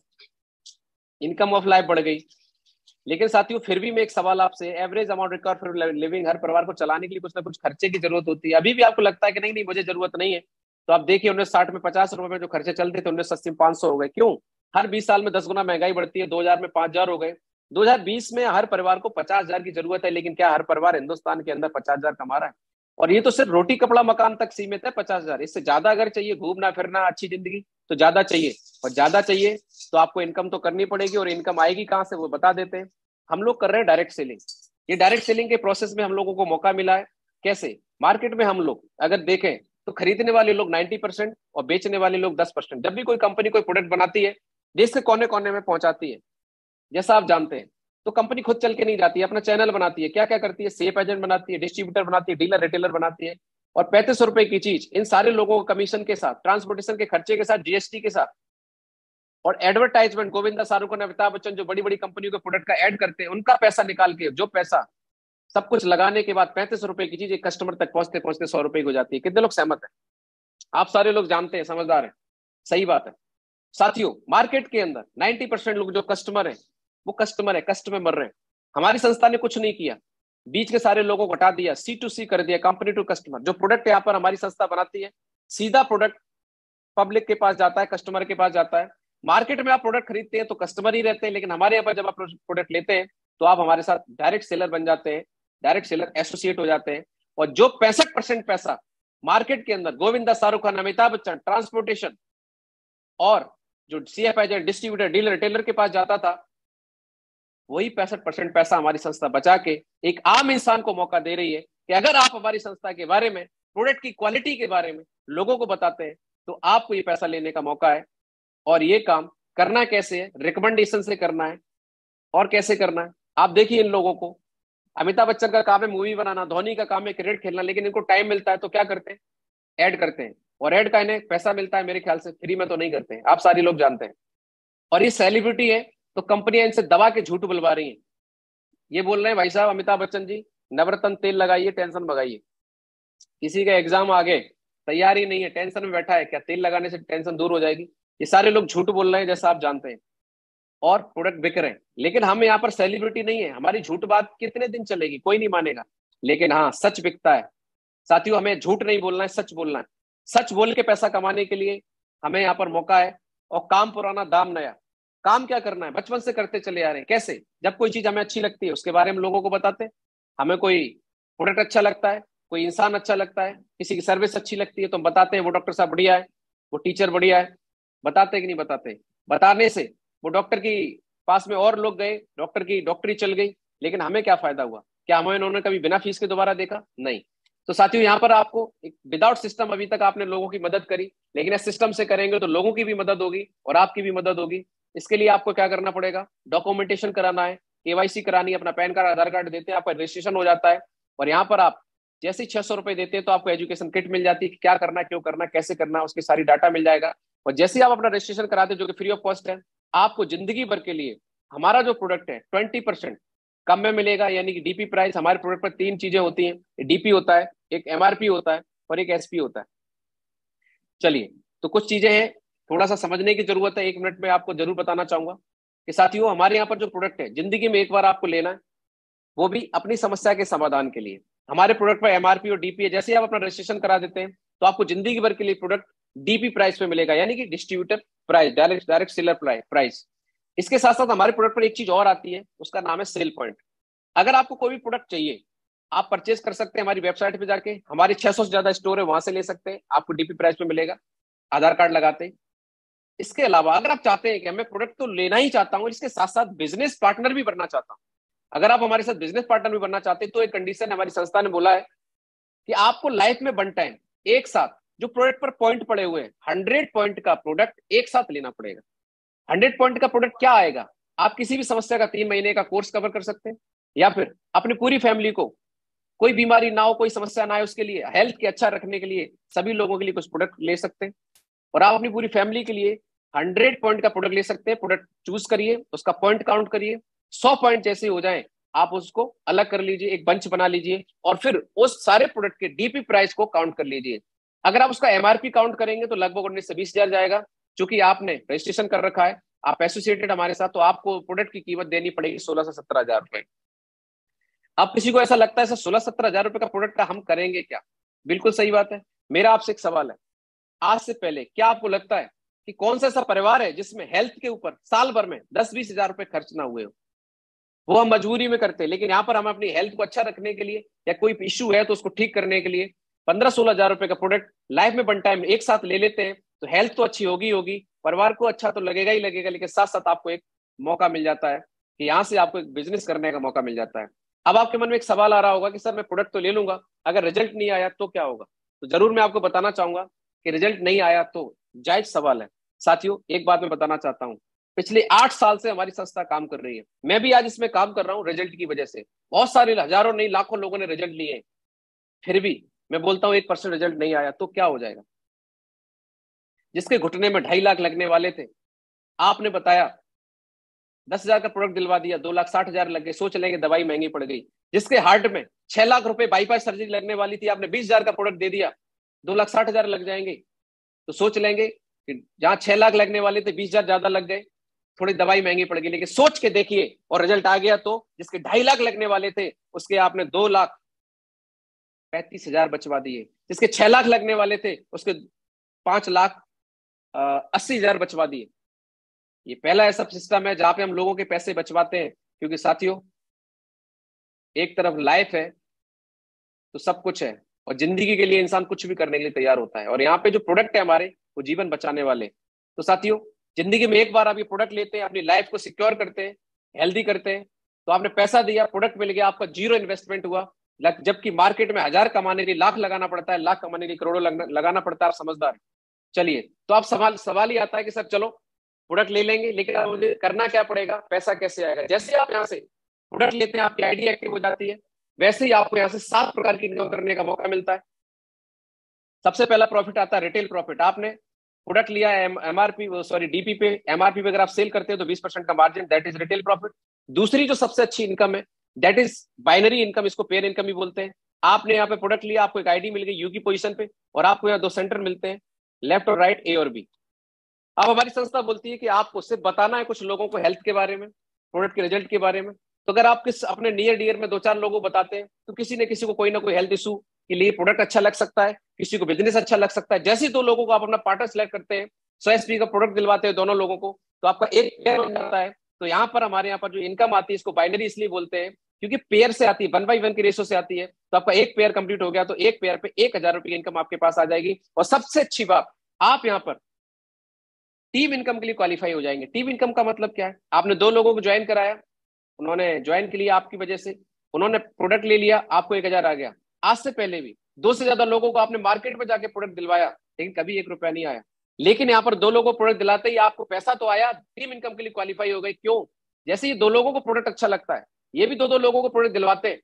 इनकम ऑफ लाइफ बढ़ गई। लेकिन साथियों, फिर भी मैं एक सवाल आपसे, average amount required for living, हर परिवार को चलाने के लिए कुछ ना कुछ खर्चे की जरूरत होती है। अभी भी आपको लगता है कि नहीं नहीं मुझे जरूरत नहीं है, तो आप देखिए 1960 में 50 रुपए में जो खर्चे चलते थे 1980 में 500 हो गए। क्यों? हर 20 साल में 10 गुना महंगाई बढ़ती है। 2000 में 5000 हो गए। 2020 में हर परिवार को 50 हजार की जरूरत है, लेकिन क्या हर परिवार हिंदुस्तान के अंदर 50 हजार कमा रहा है? और ये तो सिर्फ रोटी कपड़ा मकान तक सीमित है 50 हजार। इससे ज्यादा अगर चाहिए, घूमना फिरना, अच्छी जिंदगी, तो ज्यादा चाहिए। और ज्यादा चाहिए तो आपको इनकम तो करनी पड़ेगी, और इनकम आएगी कहाँ से वो बता देते हैं। हम लोग कर रहे हैं डायरेक्ट सेलिंग। ये डायरेक्ट सेलिंग के प्रोसेस में हम लोगों को मौका मिला है। कैसे? मार्केट में हम लोग अगर देखें तो खरीदने वाले लोग 90% और बेचने वाले लोग 10%। जब भी कोई कंपनी कोई प्रोडक्ट बनाती है, देश के कोने कोने में पहुंचाती है, जैसा आप जानते हैं, तो कंपनी खुद चल के नहीं जाती है, अपना चैनल बनाती है। क्या क्या करती है? सेफ एजेंट बनाती है, डिस्ट्रीब्यूटर बनाती है, डीलर रिटेलर बनाती है। और 3500 रुपए की चीज इन सारे लोगों को कमीशन के साथ, ट्रांसपोर्टेशन के खर्चे के साथ, जीएसटी के साथ, और एडवर्टाइजमेंट, गोविंदा, शाहरुख खान, अमिताभ बच्चन जो बड़ी बड़ी कंपनियों के प्रोडक्ट का ऐड करते हैं, उनका पैसा निकाल के, जो पैसा सब कुछ लगाने के बाद 3500 रुपए की चीज एक कस्टमर तक पहुंचते पहुंचते 100 रुपए की हो जाती है। कितने लोग सहमत है? आप सारे लोग जानते हैं, समझदार है, सही बात है। साथियों, मार्केट के अंदर 90% लोग जो कस्टमर है, वो कस्टमर है, कस्टमर मर रहे हैं। हमारी संस्था ने कुछ नहीं किया, बीच के सारे लोगों को हटा दिया, C2C कर दिया, कंपनी टू कस्टमर। जो प्रोडक्ट यहाँ पर हमारी संस्था बनाती है, सीधा प्रोडक्ट पब्लिक के पास जाता है, कस्टमर के पास जाता है। मार्केट में आप प्रोडक्ट खरीदते हैं तो कस्टमर ही रहते हैं, लेकिन हमारे यहाँ पर जब आप प्रोडक्ट लेते हैं तो आप हमारे साथ डायरेक्ट सेलर बन जाते हैं, डायरेक्ट सेलर एसोसिएट हो जाते हैं। और जो 65% पैसा मार्केट के अंदर गोविंदा, शाहरुख खान, अमिताभ बच्चन, ट्रांसपोर्टेशन और जो CF agent, distributor, dealer retailer के पास जाता था, वही 65% पैसा हमारी संस्था बचा के एक आम इंसान को मौका दे रही है कि अगर आप हमारी संस्था के बारे में, प्रोडक्ट की क्वालिटी के बारे में लोगों को बताते हैं, तो आपको ये पैसा लेने का मौका है। और ये काम करना कैसे है? रिकमेंडेशन से करना है। और कैसे करना है? आप देखिए इन लोगों को, अमिताभ बच्चन का काम है मूवी बनाना, धोनी का काम है क्रिकेट खेलना, लेकिन इनको टाइम मिलता है तो क्या करते हैं? ऐड करते हैं। और ऐड का इन्हें पैसा मिलता है, मेरे ख्याल से फ्री में तो नहीं करते हैं, आप सारे लोग जानते हैं। और ये सेलिब्रिटी है तो कंपनियां इनसे दबा के झूठ बुलवा रही हैं। ये बोल रहे हैं, भाई साहब अमिताभ बच्चन जी, नवरत्न तेल लगाइए, टेंशन भगाइए। किसी का एग्जाम आगे, तैयारी नहीं है, टेंशन में बैठा है, क्या तेल लगाने से टेंशन दूर हो जाएगी? ये सारे लोग झूठ बोल रहे हैं, जैसा आप जानते हैं, और प्रोडक्ट बिक रहे हैं। लेकिन हम यहाँ पर सेलिब्रिटी नहीं है, हमारी झूठ बात कितने दिन चलेगी? कोई नहीं मानेगा। लेकिन हाँ, सच बिकता है। साथियों, हमें झूठ नहीं बोलना है, सच बोलना है। सच बोल के पैसा कमाने के लिए हमें यहाँ पर मौका है। और काम पुराना, दाम नया। काम क्या करना है? बचपन से करते चले आ रहे हैं। कैसे? जब कोई चीज हमें अच्छी लगती है उसके बारे में लोगों को बताते हैं। हमें कोई प्रोडक्ट अच्छा लगता है, कोई इंसान अच्छा लगता है, किसी की सर्विस अच्छी लगती है, तो हम बताते हैं वो डॉक्टर साहब बढ़िया है, वो टीचर बढ़िया है। बताते हैं कि नहीं बताते? बताने से वो डॉक्टर की पास में और लोग गए, डॉक्टर की डॉक्टरी चल गई, लेकिन हमें क्या फायदा हुआ? क्या हमें उन्होंने कभी बिना फीस के दोबारा देखा? नहीं। तो साथियों, यहाँ पर आपको एक विदाउट सिस्टम, अभी तक आपने लोगों की मदद करी, लेकिन इस सिस्टम से करेंगे तो लोगों की भी मदद होगी और आपकी भी मदद होगी। इसके लिए आपको क्या करना पड़ेगा? डॉक्यूमेंटेशन कराना है, केवाईसी करानी है, अपना पैन कार्ड, आधार कार्ड देते हैं, आपका रजिस्ट्रेशन हो जाता है। और यहाँ पर आप जैसे ही 600 रुपए देते हैं तो आपको एजुकेशन किट मिल जाती है कि क्या करना है, क्यों करना है, कैसे करना है, उसकी सारी डाटा मिल जाएगा। और जैसे ही आप अपना रजिस्ट्रेशन कराते हैं, जो कि फ्री ऑफ कॉस्ट है, आपको जिंदगी भर के लिए हमारा जो प्रोडक्ट है 20% कम में मिलेगा। यानी कि डीपी प्राइस, हमारे प्रोडक्ट पर 3 चीजें होती हैं, डीपी होता है, एक एमआरपी होता है और एक एसपी होता है। चलिए, तो कुछ चीजें हैं, थोड़ा सा समझने की जरूरत है, 1 मिनट में आपको जरूर बताना चाहूंगा कि साथियों, हमारे यहाँ पर जो प्रोडक्ट है जिंदगी में एक बार आपको लेना है, वो भी अपनी समस्या के समाधान के लिए। हमारे प्रोडक्ट पर एमआरपी और डीपी है। जैसे ही आप अपना रजिस्ट्रेशन करा देते हैं तो आपको जिंदगी भर के लिए प्रोडक्ट डीपी प्राइस पे मिलेगा, यानी कि distributor price, direct seller price. इसके साथ साथ हमारे प्रोडक्ट पर एक चीज और आती है, उसका नाम है सेल पॉइंट। अगर आपको कोई भी प्रोडक्ट चाहिए, आप परचेज कर सकते हैं हमारी वेबसाइट पे जाके, हमारे 600 से ज्यादा स्टोर है, वहां से ले सकते हैं, आपको डीपी प्राइस पे मिलेगा, आधार कार्ड लगाते हैं। इसके अलावा अगर आप चाहते हैं कि मैं प्रोडक्ट तो लेना ही चाहता हूँ, इसके साथ साथ बिजनेस पार्टनर भी बनना चाहता हूँ, अगर आप हमारे साथ बिजनेस पार्टनर भी बनना चाहते हैं, तो एक कंडीशन हमारी संस्था ने बोला है कि आपको लाइफ में वन टाइम एक साथ जो प्रोडक्ट पर पॉइंट पड़े हुए हैं, 100 पॉइंट का प्रोडक्ट एक साथ लेना पड़ेगा। 100 पॉइंट का प्रोडक्ट क्या आएगा? आप किसी भी समस्या का 3 महीने का कोर्स कवर कर सकते हैं, या फिर अपनी पूरी फैमिली को कोई बीमारी ना हो, कोई समस्या ना आए, उसके लिए हेल्थ के अच्छा रखने के लिए सभी लोगों के लिए कुछ प्रोडक्ट ले सकते हैं। और आप अपनी पूरी फैमिली के लिए 100 पॉइंट का प्रोडक्ट ले सकते हैं। प्रोडक्ट चूज करिए, उसका पॉइंट काउंट करिए, 100 पॉइंट जैसे हो जाए आप उसको अलग कर लीजिए, एक बंच बना लीजिए, और फिर उस सारे प्रोडक्ट के डीपी प्राइस को काउंट कर लीजिए। अगर आप उसका एमआरपी काउंट करेंगे तो लगभग 19 से 20 हजार जाएगा। चूंकि आपने रजिस्ट्रेशन कर रखा है, आप एसोसिएटेड हमारे साथ, तो आपको प्रोडक्ट की कीमत देनी पड़ेगी 16 से 17 हजार रुपए। अब किसी को ऐसा लगता है सर 16-17 हजार रुपए का प्रोडक्ट का हम करेंगे क्या? बिल्कुल सही बात है। मेरा आपसे एक सवाल है, आज से पहले क्या आपको लगता है कि कौन सा ऐसा परिवार है जिसमें हेल्थ के ऊपर साल भर में 10-20 हजार रुपए खर्च ना हुए हो? वो हम मजबूरी में करते हैं, लेकिन यहाँ पर हम अपनी हेल्थ को अच्छा रखने के लिए या कोई इश्यू है तो उसको ठीक करने के लिए 15-16 हजार रुपए का प्रोडक्ट लाइफ में वन टाइम एक साथ ले लेते हैं। तो हेल्थ तो अच्छी होगी होगी, परिवार को अच्छा तो लगेगा ही लगेगा, लेकिन साथ साथ आपको एक मौका मिल जाता है कि यहाँ से आपको एक बिजनेस करने का मौका मिल जाता है। अब आपके मन में एक सवाल आ रहा होगा कि सर मैं प्रोडक्ट तो ले लूंगा, अगर रिजल्ट नहीं आया तो क्या होगा? तो जरूर मैं आपको बताना चाहूंगा कि रिजल्ट नहीं आया तो जायज सवाल है। साथियों, एक बात मैं बताना चाहता हूँ, पिछले 8 साल से हमारी संस्था काम कर रही है, मैं भी आज इसमें काम कर रहा हूँ रिजल्ट की वजह से। बहुत सारे हजारों नहीं लाखों लोगों ने रिजल्ट लिए, फिर भी मैं बोलता हूँ 1% रिजल्ट नहीं आया तो क्या हो जाएगा? जिसके घुटने में 2.5 लाख लगने वाले थे, आपने बताया 10,000 का प्रोडक्ट दिलवा दिया, 2,60,000 लग गए, सोच लेंगे दवाई महंगी पड़ गई। जिसके हार्ट में 6 लाख रुपए बाईपास सर्जरी लगने वाली थी, आपने 20,000 का प्रोडक्ट दे दिया, 2,60,000 लग जाएंगे। तो सोच लेंगे कि जहां 6 लाख लगने वाले थे 20,000 ज्यादा लग गए, थोड़ी दवाई महंगी पड़ गई, लेकिन सोच के देखिए और रिजल्ट आ गया तो जिसके 2.5 लाख लगने वाले थे उसके आपने 2,35,000 बचवा दिए, जिसके 6 लाख लगने वाले थे उसके 5,80,000 बचवा दिए। ये पहला ऐसा सिस्टम है जहां पे हम लोगों के पैसे बचवाते हैं, क्योंकि साथियों एक तरफ लाइफ है तो सब कुछ है, और जिंदगी के लिए इंसान कुछ भी करने के लिए तैयार होता है, और यहाँ पे जो प्रोडक्ट है हमारे वो जीवन बचाने वाले। तो साथियों, जिंदगी में एक बार आप ये प्रोडक्ट लेते हैं, अपनी लाइफ को सिक्योर करते हैं, हेल्दी करते हैं, तो आपने पैसा दिया, प्रोडक्ट मिल गया, आपका जीरो इन्वेस्टमेंट हुआ। जबकि मार्केट में 1,000 कमाने के लिए लाख लगाना पड़ता है, लाख कमाने के लिए करोड़ों लगाना पड़ता है। आप समझदार हैं। चलिए, तो आप सवाल सवाल ही आता है कि सर चलो प्रोडक्ट ले लेंगे, लेकिन अब मुझे करना क्या पड़ेगा, पैसा कैसे आएगा? जैसे आप यहाँ से प्रोडक्ट लेते हैं, आपकी आईडी एक्टिव हो जाती है, वैसे ही आपको यहाँ से 7 प्रकार की इनकम करने का मौका मिलता है। सबसे पहला प्रॉफिट आता है रिटेल प्रॉफिट। आपने प्रोडक्ट लिया है एमआरपी, सॉरी डीपी पे, एमआरपी पे अगर आप सेल करते हैं तो 20% का margin, that is retail profit. दूसरी जो सबसे अच्छी इनकम है दैट इज बाइनरी इनकम, इसको पेयर इनकम भी बोलते हैं। आपने यहाँ पे प्रोडक्ट लिया, आपको एक आईडी मिल गई यू की पोजीशन पे, और आपको यहाँ 2 सेंटर मिलते हैं, लेफ्ट और राइट, ए और बी। अब हमारी संस्था बोलती है कि आपको सिर्फ बताना है कुछ लोगों को हेल्थ के बारे में, प्रोडक्ट के रिजल्ट के बारे में। तो अगर आप किस अपने नियर डियर में 2-4 लोगों को बताते हैं तो किसी न किसी को कोई ना कोई हेल्थ इशू के लिए प्रोडक्ट अच्छा लग सकता है, किसी को बिजनेस अच्छा लग सकता है। जैसे ही 2 लोगों को आप अपना पार्टनर सेलेक्ट करते हैं, 100 SP का प्रोडक्ट दिलवाते हैं दोनों लोगों को, तो आपका एक पेयर बन जाता है। तो यहाँ पर हमारे यहाँ पर जो इनकम आती है इसको बाइनरी इसलिए बोलते हैं क्योंकि पेयर से आती है, 1/1 की रेशो से आती है। तो आपका एक पेयर कंप्लीट हो गया तो एक पेयर पे 1,000 रुपये इनकम आपके पास आ जाएगी। और सबसे अच्छी बात, आप यहाँ पर टीम इनकम के लिए क्वालिफाई हो जाएंगे। टीम इनकम का मतलब क्या है? आपने 2 लोगों को ज्वाइन कराया, उन्होंने ज्वाइन के लिए आपकी वजह से, उन्होंने प्रोडक्ट ले लिया, आपको 1,000 आ गया। आज से पहले भी 2 से ज्यादा लोगों को आपने मार्केट में जाके प्रोडक्ट दिलवाया, लेकिन कभी 1 रुपया नहीं आया। लेकिन यहाँ पर 2 लोगों को प्रोडक्ट दिलाते ही आपको पैसा तो आया, टीम इनकम के लिए क्वालिफाई हो गई। क्यों? जैसे ये 2 लोगों को प्रोडक्ट अच्छा लगता है, ये भी 2-2 लोगों को प्रोडक्ट दिलवाते हैं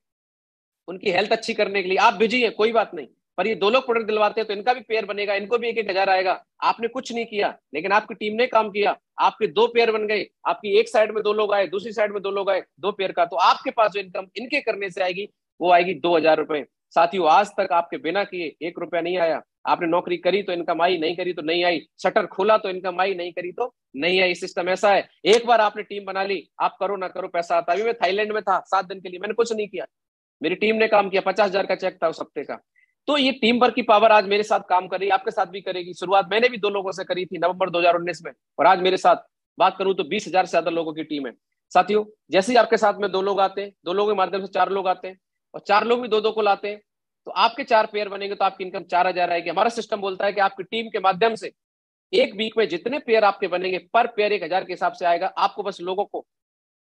उनकी हेल्थ अच्छी करने के लिए। आप बिजी है कोई बात नहीं, पर ये 2 लोग प्रोडक्ट दिलवाते हैं तो इनका भी पेयर बनेगा, इनको भी 1,000 आएगा। आपने कुछ नहीं किया, लेकिन आपकी टीम ने काम किया, आपके 2 पेयर बन गए। आपकी एक साइड में 2 लोग आए, दूसरी साइड में 2 लोग आए, 2 पेयर का। तो आपके पास जो इनकम इनके करने से आएगी वो आएगी 2,000 रुपए। साथियों, आज तक आपके बिना किए 1 रुपया नहीं आया। आपने नौकरी करी तो इनकम आई, नहीं करी तो नहीं आई। शटर खोला तो इनकम आई, नहीं करी तो नहीं आई। सिस्टम ऐसा है, एक बार आपने टीम बना ली, आप करो ना करो पैसा आता। अभी मैं थाईलैंड में था 7 दिन के लिए, मैंने कुछ नहीं किया, मेरी टीम ने काम किया, 50,000 का चेक था उस हफ्ते का। तो ये टीम वर्क की पावर आज मेरे साथ काम कर रही है, आपके साथ भी करेगी। शुरुआत मैंने भी 2 लोगों से करी थी नवंबर 2019 में, और आज मेरे साथ बात करूं तो 20,000 से ज्यादा लोगों की टीम है। साथियों, जैसे ही आपके साथ में 2 लोग आते हैं, 2 लोगों के माध्यम से 4 लोग आते हैं, और 4 लोग भी 2-2 को लाते हैं, तो आपके 4 पेयर बनेंगे तो आपकी इनकम 4,000 आएगी। हमारा सिस्टम बोलता है कि आपकी टीम के माध्यम से एक वीक में जितने पेयर आपके बनेंगे पर पेयर 1,000 के हिसाब से आएगा। आपको बस लोगों को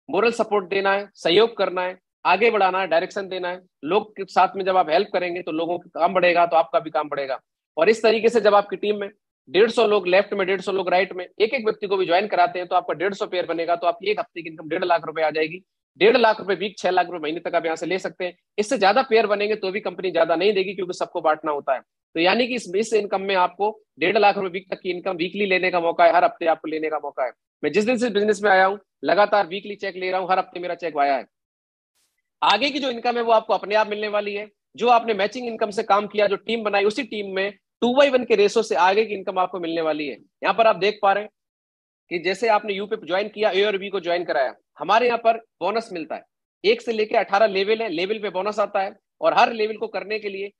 मोरल सपोर्ट देना है, सहयोग करना है, आगे बढ़ाना है, डायरेक्शन देना है। लोग के साथ में जब आप हेल्प करेंगे तो लोगों का काम बढ़ेगा, तो आपका भी काम बढ़ेगा। और इस तरीके से जब आपकी टीम में 150 लोग लेफ्ट में, 150 लोग राइट में, एक एक व्यक्ति को भी ज्वाइन कराते हैं तो आपका 150 पेयर बनेगा। तो आपकी एक हफ्ते की इनकम 1.5 लाख रुपए आ जाएगी। 1.5 लाख रुपए वीक, 6 लाख रुपए महीने तक आप यहाँ से ले सकते हैं। इससे ज्यादा पेयर बनेंगे तो भी कंपनी ज्यादा नहीं देगी, क्योंकि सबको बांटना होता है। तो यानी कि इस इनकम में आपको 1.5 लाख रुपए वीक तक की इनकम वीकली लेने का मौका है, हर हफ्ते आपको लेने का मौका है। मैं जिस दिन से बिजनेस में आया हूँ लगातार वीकली चेक ले रहा हूँ, हर हफ्ते मेरा चेक आया है। आगे की जो इनकम है वो आपको अपने आप मिलने वाली है। जो आपने मैचिंग इनकम से काम किया, जो टीम बनाई, उसी टीम में 2/1 के रेशो से आगे की इनकम आपको मिलने वाली है। यहाँ पर आप देख पा रहे हैं कि जैसे आपने यू पे ज्वाइन किया, ए और बी को ज्वाइन कराया, हमारे यहाँ पर बोनस मिलता है। 1 से लेकर 18 लेवल है, लेवल पे बोनस आता है। और हर लेवल को करने के लिए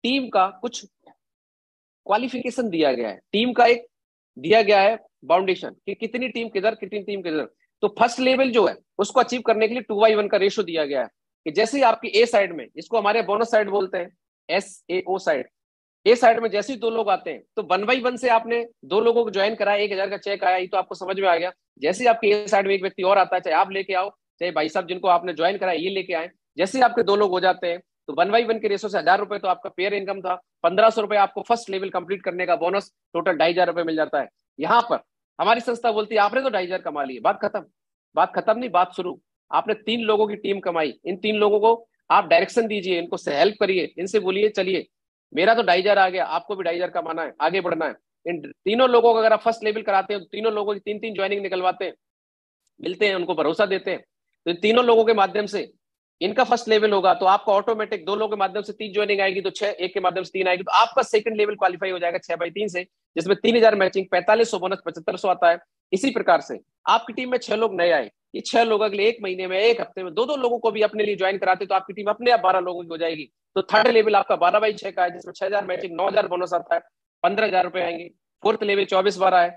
टीम का कुछ क्वालिफिकेशन दिया गया है, टीम का एक दिया गया है बाउंडेशन कि कितनी टीम किधर, कितनी टीम किधर। तो फर्स्ट लेवल जो है उसको अचीव करने के लिए 2/1 का रेशो दिया गया है कि जैसे ही आपकी ए साइड में, इसको हमारे बोनस साइड बोलते हैं, SAO साइड, ए साइड में जैसे ही 2 लोग आते हैं तो 1/1 से आपने 2 लोगों को ज्वाइन कराया, 1,000 का चेक आया, ये तो आपको समझ में आ गया। जैसे ही आपके ए साइड में एक व्यक्ति और आता है, चाहे आप लेके आओ, चाहे भाई साहब जिनको आपने ज्वाइन कराया ये लेके आए, जैसे ही आपके 2 लोग हो जाते हैं तो 1/1 के रेशो से 1000 रुपए तो आपका पेयर इनकम था, 1500 रुपए आपको फर्स्ट लेवल कंप्लीट करने का बोनस, टोटल 2500 रुपए मिल जाता है। यहाँ पर हमारी संस्था बोलती है आपने तो 2500 कमा लिए, बात खत्म। बात खत्म नहीं, बात शुरू। आपने 3 लोगों की टीम कमाई, इन 3 लोगों को आप डायरेक्शन दीजिए, इनको हेल्प करिए, इनसे बोलिए चलिए मेरा तो 2500 आ गया, आपको भी 2500 कमाना है, आगे बढ़ना है। इन तीनों लोगों को अगर आप फर्स्ट लेवल कराते हैं तो तीनों लोगों की 3-3 ज्वाइनिंग निकलवाते हैं, मिलते हैं, उनको भरोसा देते हैं, तो इन तीनों लोगों के माध्यम से इनका फर्स्ट लेवल होगा तो आपका ऑटोमेटिक 2 लोगों के माध्यम से 3 ज्वाइनिंग आएगी तो 6, एक के माध्यम से 3 आएगी तो आपका सेकंड लेवल क्वालिफाई हो जाएगा 6/3 से, जिसमें 3000 मैचिंग, 4500 बोनस, 7500 आता है। इसी प्रकार से आपकी टीम में 6 लोग नए आए, ये 6 लोग अगले 1 महीने में, 1 हफ्ते में 2-2 लोगों को भी अपने लिए ज्वाइन कराते तो आपकी टीम अपने आप 12 लोगों की हो जाएगी। तो थर्ड लेवल आपका 12/6 का है, जिसमें 6000 मैचिंग, 9000 बोनस आता है, 15000 रुपए आएंगे। फोर्थ लेवल 24/12 है,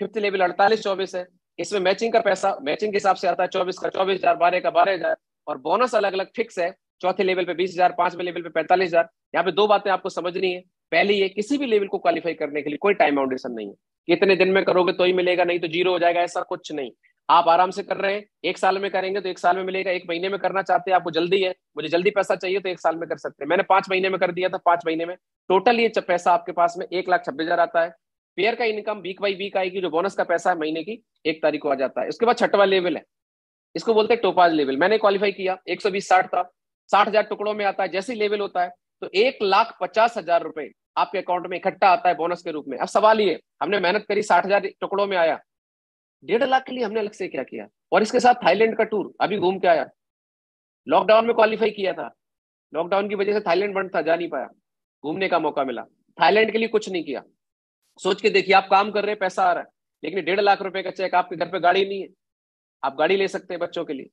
फिफ्थ लेवल 48/24 है, इसमें मैचिंग का पैसा मैचिंग के हिसाब से आता है, 24 का 24,000, 12 का 12,000, और बोनस अलग अलग फिक्स है। चौथे लेवल पे 20,000, पांचवें लेवल पे 45,000। यहाँ पे 2 बातें आपको समझनी है। पहले ये किसी भी लेवल को क्वालिफाई करने के लिए कोई टाइम बाउंडेशन नहीं है कि इतने दिन में करोगे तो ही मिलेगा, नहीं तो जीरो हो जाएगा, ऐसा कुछ नहीं। आप आराम से कर रहे हैं, 1 साल में करेंगे तो 1 साल में मिलेगा, 1 महीने में करना चाहते हैं, आपको जल्दी है, मुझे जल्दी पैसा चाहिए तो 1 साल में कर सकते हैं। मैंने 5 महीने में कर दिया था, 5 महीने में टोटल ये पैसा आपके पास में 1,26,000 आता है। पेयर का इनकम वीक बाई वीक आएगी, जो बोनस का पैसा है महीने की 1 तारीख को आ जाता है। उसके बाद छठवा लेवल है, इसको बोलते हैं टोपाज लेवल। मैंने क्वालिफाई किया, 120-60 था, 60,000 टुकड़ों में आता है। जैसे लेवल होता है तो 1,50,000 रुपए आपके अकाउंट में इकट्ठा आता है बोनस के रूप में। अब सवाल ये, हमने मेहनत करी, 60,000 टुकड़ों में आया, 1.5 लाख के लिए हमने अलग से क्या किया, और इसके साथ थाईलैंड का टूर अभी घूम के आया। लॉकडाउन में क्वालिफाई किया था, लॉकडाउन की वजह से थाईलैंड बंद था, जा नहीं पाया, घूमने का मौका मिला, थाईलैंड के लिए कुछ नहीं किया। सोच के देखिए, आप काम कर रहे हैं, पैसा आ रहा है, लेकिन 1.5 लाख रुपए का चेक, आपके घर पे गाड़ी नहीं है, आप गाड़ी ले सकते हैं बच्चों के लिए।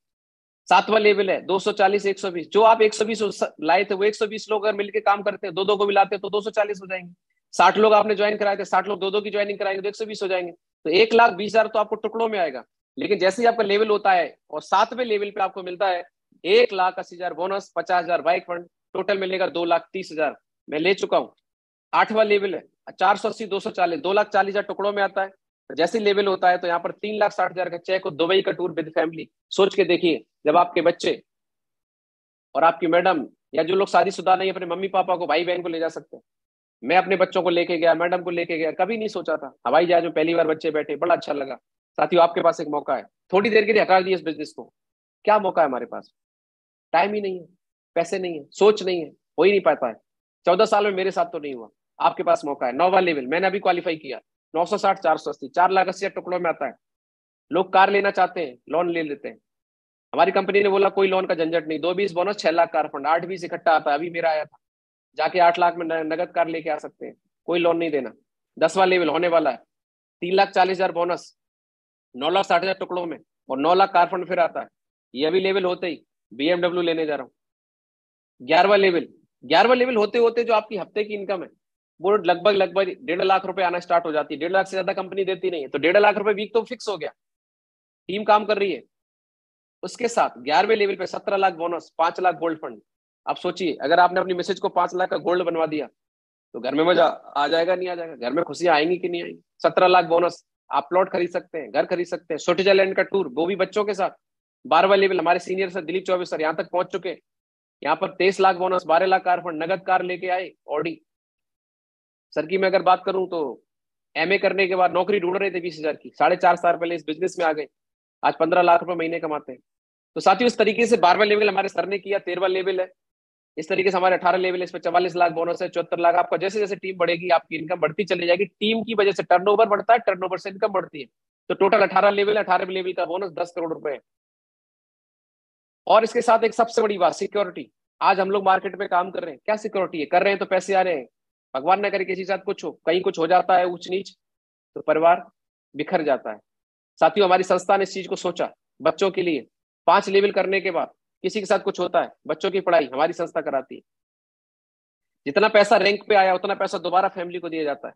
सातवां लेवल है 240-120, जो आप 120 लाए थे वो 120 लोग अगर मिलकर काम करते हैं, 2-2 को मिलाते हैं तो 240 हो जाएंगे। 60 लोग आपने ज्वाइन कराए थे, 60 लोग 2-2 की ज्वाइनिंग कराएंगे तो 120 हो जाएंगे। तो 1,20,000 तो आपको टुकड़ों में आएगा। लेकिन जैसे ही आपका लेवल होता है और 7वें लेवल पे आपको मिलता है 1,80,000 बोनस, 50,000 बाइक फंड, टोटल मिलेगा 2,30,000। मैं ले चुका हूँ। 8वां लेवल है 480-240, 2,40,000 टुकड़ों में आता है। जैसे लेवल होता है तो यहाँ पर 3,60,000 का चेक और दुबई का टूर विद फैमिली। सोच के देखिए, जब आपके बच्चे और आपकी मैडम या जो लोग शादीशुदा नहीं, अपने मम्मी पापा को, भाई बहन को ले जा सकते हैं। मैं अपने बच्चों को लेके गया, मैडम को लेके गया, कभी नहीं सोचा था। हवाई जहाज में पहली बार बच्चे बैठे, बड़ा अच्छा लगा। साथियों, आपके पास एक मौका है, थोड़ी देर के लिए हटा दिए इस बिजनेस को। क्या मौका है हमारे पास? टाइम ही नहीं है, पैसे नहीं है, सोच नहीं है, हो ही नहीं पाता है। 14 साल में मेरे साथ तो नहीं हुआ, आपके पास मौका है। 9वां लेवल मैंने अभी क्वालिफाई किया, 960, 480, 4,80,000 टुकड़ों में आता है। लोग कार लेना चाहते हैं, लोन ले लेते हैं। हमारी कंपनी ने बोला कोई लोन का झंझट नहीं, 2-20 बोनस, 6 लाख कार फंड, 8-20 इकट्ठा आता है। अभी मेरा आया था, जाके 8 लाख में नगद कार लेके आ सकते हैं, कोई लोन नहीं देना। 10वां लेवल होने वाला है, 3,40,000 बोनस, 9,60,000 टुकड़ों में, और 9 लाख कार फंड फिर आता है। ये अभी लेवल होते ही BMW लेने जा रहा हूँ। 11वां लेवल होते होते जो आपकी हफ्ते की इनकम है वो लगभग 1.5 लाख रुपए आना स्टार्ट हो जाती है। 1.5 लाख से ज्यादा कंपनी देती नहीं है, तो 1.5 लाख रुपए वीक तो फिक्स हो गया, टीम काम कर रही है। उसके साथ 11वें लेवल पे 17 lakh bonus, 5 lakh gold fund. आप सोचिए, अगर आपने अपनी मैसेज को 5 लाख का गोल्ड बनवा दिया तो घर में मजा आ जाएगा, नहीं आ जाएगा? घर में खुशियां आएंगी कि नहीं आएंगी? 17 लाख बोनस, आप प्लॉट खरीद सकते हैं, घर खरीद सकते हैं। स्विट्जरलैंड का टूर, वो भी बच्चों के साथ। 12वां लेवल हमारे senior sir Dilip Choubey sir यहाँ तक पहुंच चुके हैं। यहाँ पर 23 lakh bonus, 12 lakh car fund, नगद कार लेके आए ऑडी। सर की मैं अगर बात करूं तो MA करने के बाद नौकरी ढूंढ रहे थे 20,000 की, 4.5 साल पहले इस बिजनेस में आ गए, आज 15 लाख रुपए महीने कमाते हैं। तो साथियों, इस तरीके से 12वां लेवल हमारे सर ने किया। 13वां लेवल है, इस तरीके से हमारे 18 लेवल है, इस पर 44 लाख बोनस है, 74 लाख। आपका जैसे जैसे टीम बढ़ेगी आपकी इनकम बढ़ती चली जाएगी, टीम की वजह से टर्नओवर बढ़ता है, टर्नओवर से इनकम बढ़ती है। तो टोटल 18 लेवल है, 18 लेवल का बोनस 10 करोड़ रुपए है। और इसके साथ एक सबसे बड़ी बात, सिक्योरिटी। आज हम लोग मार्केट में काम कर रहे हैं, क्या सिक्योरिटी है? कर रहे हैं तो पैसे आ रहे हैं। भगवान ना करे किसी के साथ कुछ हो, कहीं कुछ हो जाता है ऊंच नीच, तो परिवार बिखर जाता है। साथियों, हमारी संस्था ने इस चीज को सोचा बच्चों के लिए। 5 लेवल करने के बाद किसी के साथ कुछ होता है, बच्चों की पढ़ाई हमारी संस्था कराती है। जितना पैसा रैंक पे आया उतना पैसा दोबारा फैमिली को दिया जाता है।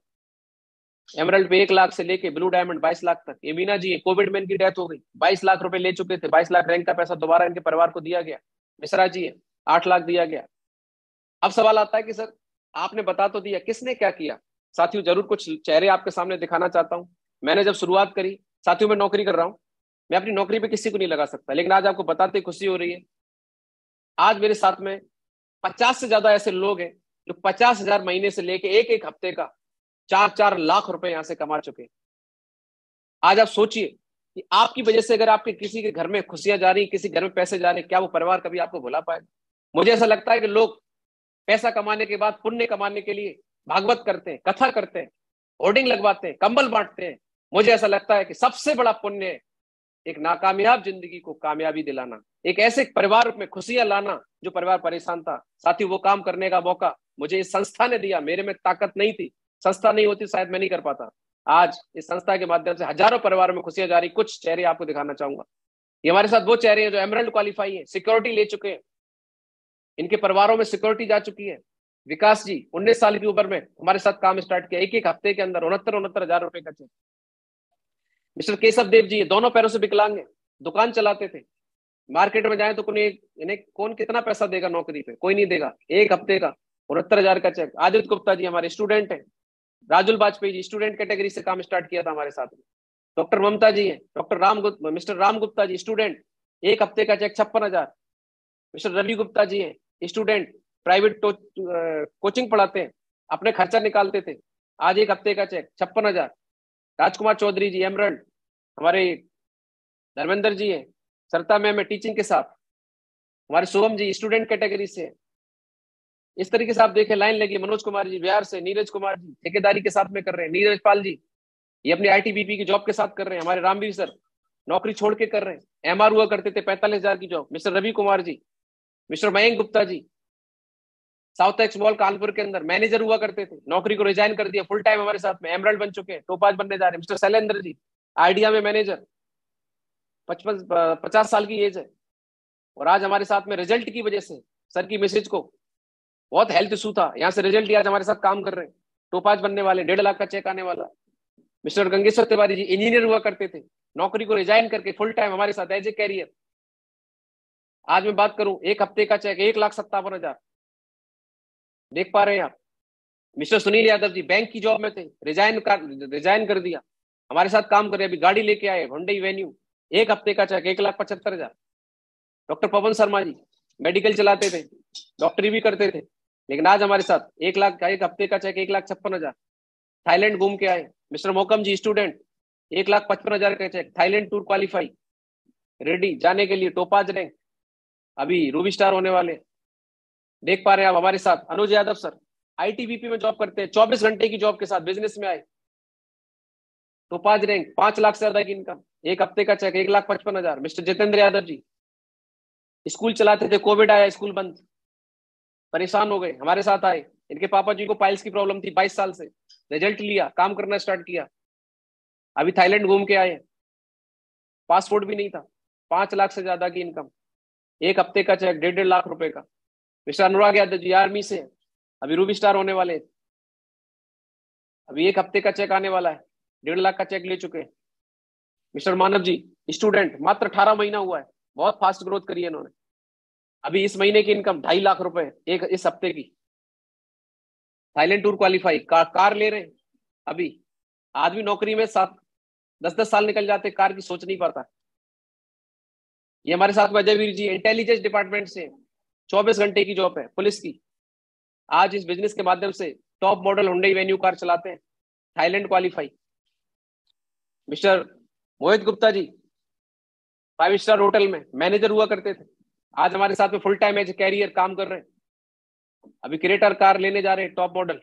एमरल्ड पे 1 लाख से लेके ब्लू डायमंड 22 लाख तक। ये मीना जी है, कोविड में इनकी डेथ हो गई, 22 लाख रुपए ले चुके थे, 22 लाख रैंक का पैसा दोबारा इनके परिवार को दिया गया। मिश्रा जी है, 8 लाख दिया गया। अब सवाल आता है कि सर आपने बता तो दिया, किसने क्या किया? साथियों, जरूर कुछ चेहरे आपके सामने दिखाना चाहता हूँ। मैंने जब शुरुआत करी, साथियों मैं नौकरी कर रहा हूँ, मैं अपनी नौकरी पे किसी को नहीं लगा सकता, लेकिन आज आपको बताते खुशी हो रही है आज मेरे साथ में 50 से ज्यादा ऐसे लोग हैं जो 50,000 महीने से लेके एक एक हफ्ते का 4-4 लाख रुपए यहां से कमा चुके हैं। आज आप सोचिए कि आपकी वजह से अगर आपके किसी के घर में खुशियां जा रही, किसी घर में पैसे जा रहे, क्या वो परिवार कभी आपको भुला पाएगा? मुझे ऐसा लगता है कि लोग पैसा कमाने के बाद पुण्य कमाने के लिए भागवत करते हैं, कथा करते हैं, होर्डिंग लगवाते हैं, कंबल बांटते हैं। मुझे ऐसा लगता है कि सबसे बड़ा पुण्य है एक नाकामयाब जिंदगी को कामयाबी दिलाना, एक ऐसे परिवार में खुशियां लाना जो परिवार परेशान था। साथियों, वो काम करने का मौका मुझे इस संस्था ने दिया। मेरे में ताकत नहीं थी, संस्था नहीं होती शायद मैं नहीं कर पाता। आज इस संस्था के माध्यम से हजारों परिवारों में खुशियां जा रही। कुछ चेहरे आपको दिखाना चाहूंगा। ये हमारे साथ वो चेहरे हैं जो एमरल्ड क्वालिफाई है, सिक्योरिटी ले चुके हैं, इनके परिवारों में सिक्योरिटी जा चुकी है। विकास जी 19 साल की उम्र में हमारे साथ काम स्टार्ट किया, एक एक हफ्ते के अंदर 69,000 रुपए का चेक। मिस्टर केशव देव जी दोनों पैरों से विकलांग है, दुकान चलाते थे। मार्केट में जाए तो इन्हें कौन कितना पैसा देगा नौकरी पे? कोई नहीं देगा। एक हफ्ते का 69,000 का चेक। आदित्य गुप्ता जी हमारे स्टूडेंट है। राजुल वाजपेयी जी स्टूडेंट कैटेगरी से काम स्टार्ट किया था हमारे साथ में। डॉक्टर ममता जी है, मिस्टर राम गुप्ता जी स्टूडेंट, एक हफ्ते का चेक 56,000। मिस्टर रवि गुप्ता जी है, स्टूडेंट, प्राइवेट कोचिंग पढ़ाते हैं, अपने खर्चा निकालते थे। आज एक हफ्ते का चेक 56,000। राजकुमार चौधरी जी एमरल्ड, हमारे धर्मेंद्र जी है, सरता मैम है टीचिंग के साथ, हमारे शुभम जी स्टूडेंट कैटेगरी से। इस तरीके से आप देखें लाइन लगी। मनोज कुमार जी बिहार से, नीरज कुमार जी ठेकेदारी के साथ में कर रहे हैं, नीरज पाल जी ये अपनी आईटीबीपी की जॉब के साथ कर रहे हैं, हमारे रामवीर सर नौकरी छोड़ के कर रहे हैं, एमआर हुआ करते थे 45,000 की job. Mister Ravi Kumar ji, mister Mayank Gupta ji south x mall Kanpur के अंदर मैनेजर हुआ करते थे, नौकरी को रिजाइन कर दिया, फुल टाइम हमारे साथ में एमरल्ड बन चुके हैं, टोपाज बनने जा रहे हैं। मिस्टर शैलेंद्र जी आइडिया में मैनेजर, 50 साल की एज है, और आज हमारे साथ में रिजल्ट की वजह से सर की मैसेज को बहुत हेल्थ इशू था, यहाँ से रिजल्ट दिया, आज हमारे साथ काम कर रहे हैं, टोपाज बनने वाले, 1.5 लाख का चेक आने वाला। मिस्टर गंगेश्वर तिवारी जी इंजीनियर हुआ करते थे, नौकरी को रिजाइन करके फुल टाइम हमारे साथ एज ए कैरियर। आज मैं बात करूं, एक हफ्ते का चेक 1,57,000 देख पा रहे हैं आप। मिस्टर सुनील यादव जी बैंक की जॉब में थे, रिजाइन कर दिया, हमारे साथ काम कर रहे, अभी गाड़ी लेके आए हुंडई वेन्यू, एक हफ्ते का check 1,75,000। Doctor Pawan Sharma ji medical चलाते थे, डॉक्टरी भी करते थे, लेकिन आज हमारे साथ 1 लाख का एक हफ्ते का चेक 1,56,000। थाईलैंड घूम के आए। मिस्टर मोकम जी स्टूडेंट, 1,55,000 का cheque, Thailand tour qualify, ready जाने के लिए, टोपाज रैंक, अभी रूबी स्टार होने वाले। देख पा रहे हैं आप हमारे साथ अनुज यादव सर आईटीबीपी में जॉब करते हैं, 24 घंटे की जॉब के साथ बिजनेस में आए, टोपाज रैंक, 5 लाख से ज्यादा की इनकम, एक हफ्ते का check 1,55,000। Mister Jitendra Yadav ji school चलाते थे, कोविड आया, स्कूल बंद, परेशान हो गए, हमारे साथ आए। इनके पापा जी को पाइल्स की प्रॉब्लम थी 22 साल से, रिजल्ट लिया, काम करना स्टार्ट किया, अभी थाईलैंड घूम के आए, पासपोर्ट भी नहीं था, 5 लाख से ज्यादा की इनकम, एक हफ्ते का चेक 1.5 लाख रुपए का। मिस्टर अनुराग यादव जी आर्मी से, अभी रूबी स्टार होने वाले, अभी एक हफ्ते का चेक आने वाला है, 1.5 लाख का चेक ले चुके हैं। मिस्टर मानव जी स्टूडेंट, मात्र 18 महीना हुआ है, बहुत फास्ट ग्रोथ करी है इन्होंने, अभी इस महीने की इनकम 2.5 लाख रुपए एक इस हफ्ते की। थाईलैंड टूर क्वालिफाई, कार ले रहे हैं, अभी आदमी नौकरी में 7-10 साल निकल जाते, कार की सोच नहीं पाता। ये हमारे साथ में अजय वीर जी इंटेलिजेंस डिपार्टमेंट से, 24 घंटे की जॉब है पुलिस की, आज इस बिजनेस के माध्यम से top model Hyundai venue car चलाते हैं, थाईलैंड क्वालिफाई। मिस्टर मोहित गुप्ता जी 5 स्टार होटल में मैनेजर हुआ करते थे, आज हमारे साथ में फुल टाइम एज कैरियर काम कर रहे हैं, अभी क्रेटर कार लेने जा रहे हैं टॉप मॉडल,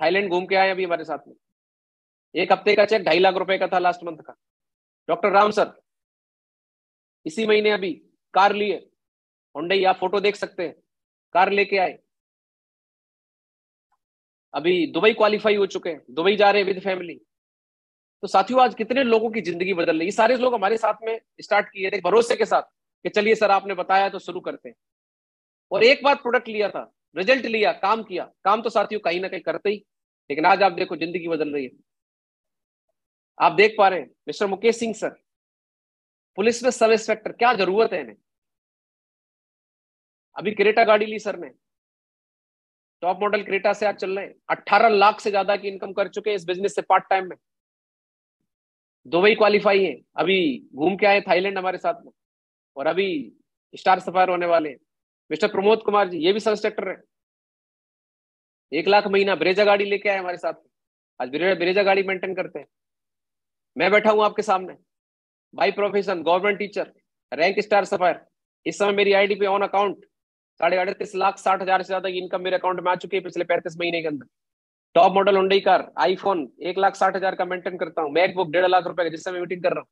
थाईलैंड घूम के आए अभी हमारे साथ में, एक हफ्ते का चेक 2.5 लाख रुपए का था लास्ट मंथ का। डॉक्टर राम सर इसी महीने अभी कार लिए, हुंडई, आप फोटो देख सकते हैं, कार लेके आए, अभी दुबई क्वालिफाई हो चुके हैं, दुबई जा रहे हैं विद फैमिली। तो साथियों आज कितने लोगों की जिंदगी बदल रही है, ये सारे लोग हमारे साथ में स्टार्ट किए थे भरोसे के साथ कि चलिए सर आपने बताया तो शुरू करते हैं, और एक बार प्रोडक्ट लिया था, रिजल्ट लिया, काम किया, काम तो साथियों कहीं ना कहीं करते ही, लेकिन आज आप देखो जिंदगी बदल रही है। आप देख पा रहे हैं mister Mukesh Singh sir police में सब इंस्पेक्टर, क्या जरूरत है इन्हें, अभी क्रेटा गाड़ी ली सर ने, टॉप मॉडल क्रेटा से आज चल रहे हैं, 18 लाख से ज्यादा की इनकम कर चुके हैं इस बिजनेस से पार्ट टाइम में, दुबई क्वालिफाई है, अभी घूम के आए थाईलैंड हमारे साथ में, और अभी स्टार सफायर होने वाले हैं। मिस्टर प्रमोद कुमार जी, ये भी सब इंस्ट्रक्टर है, 1 लाख महीना, ब्रेजा गाड़ी लेके आए हमारे साथ। आज ब्रेजा गाड़ी मेंटेन करते हैं। मैं बैठा हूं आपके सामने, by profession government teacher, rank star sapphire. इस समय मेरी आईडी पे ऑन अकाउंट 38,60,60,000 से ज्यादा की इनकम मेरे अकाउंट में आ चुकी है पिछले 35 महीने के अंदर। Top model Hyundai car, iPhone 1,60,000 का मेंटेन करता हूँ, मैकबुक 1.5 लाख रुपए का जिससे मैं मीटिंग कर रहा हूँ।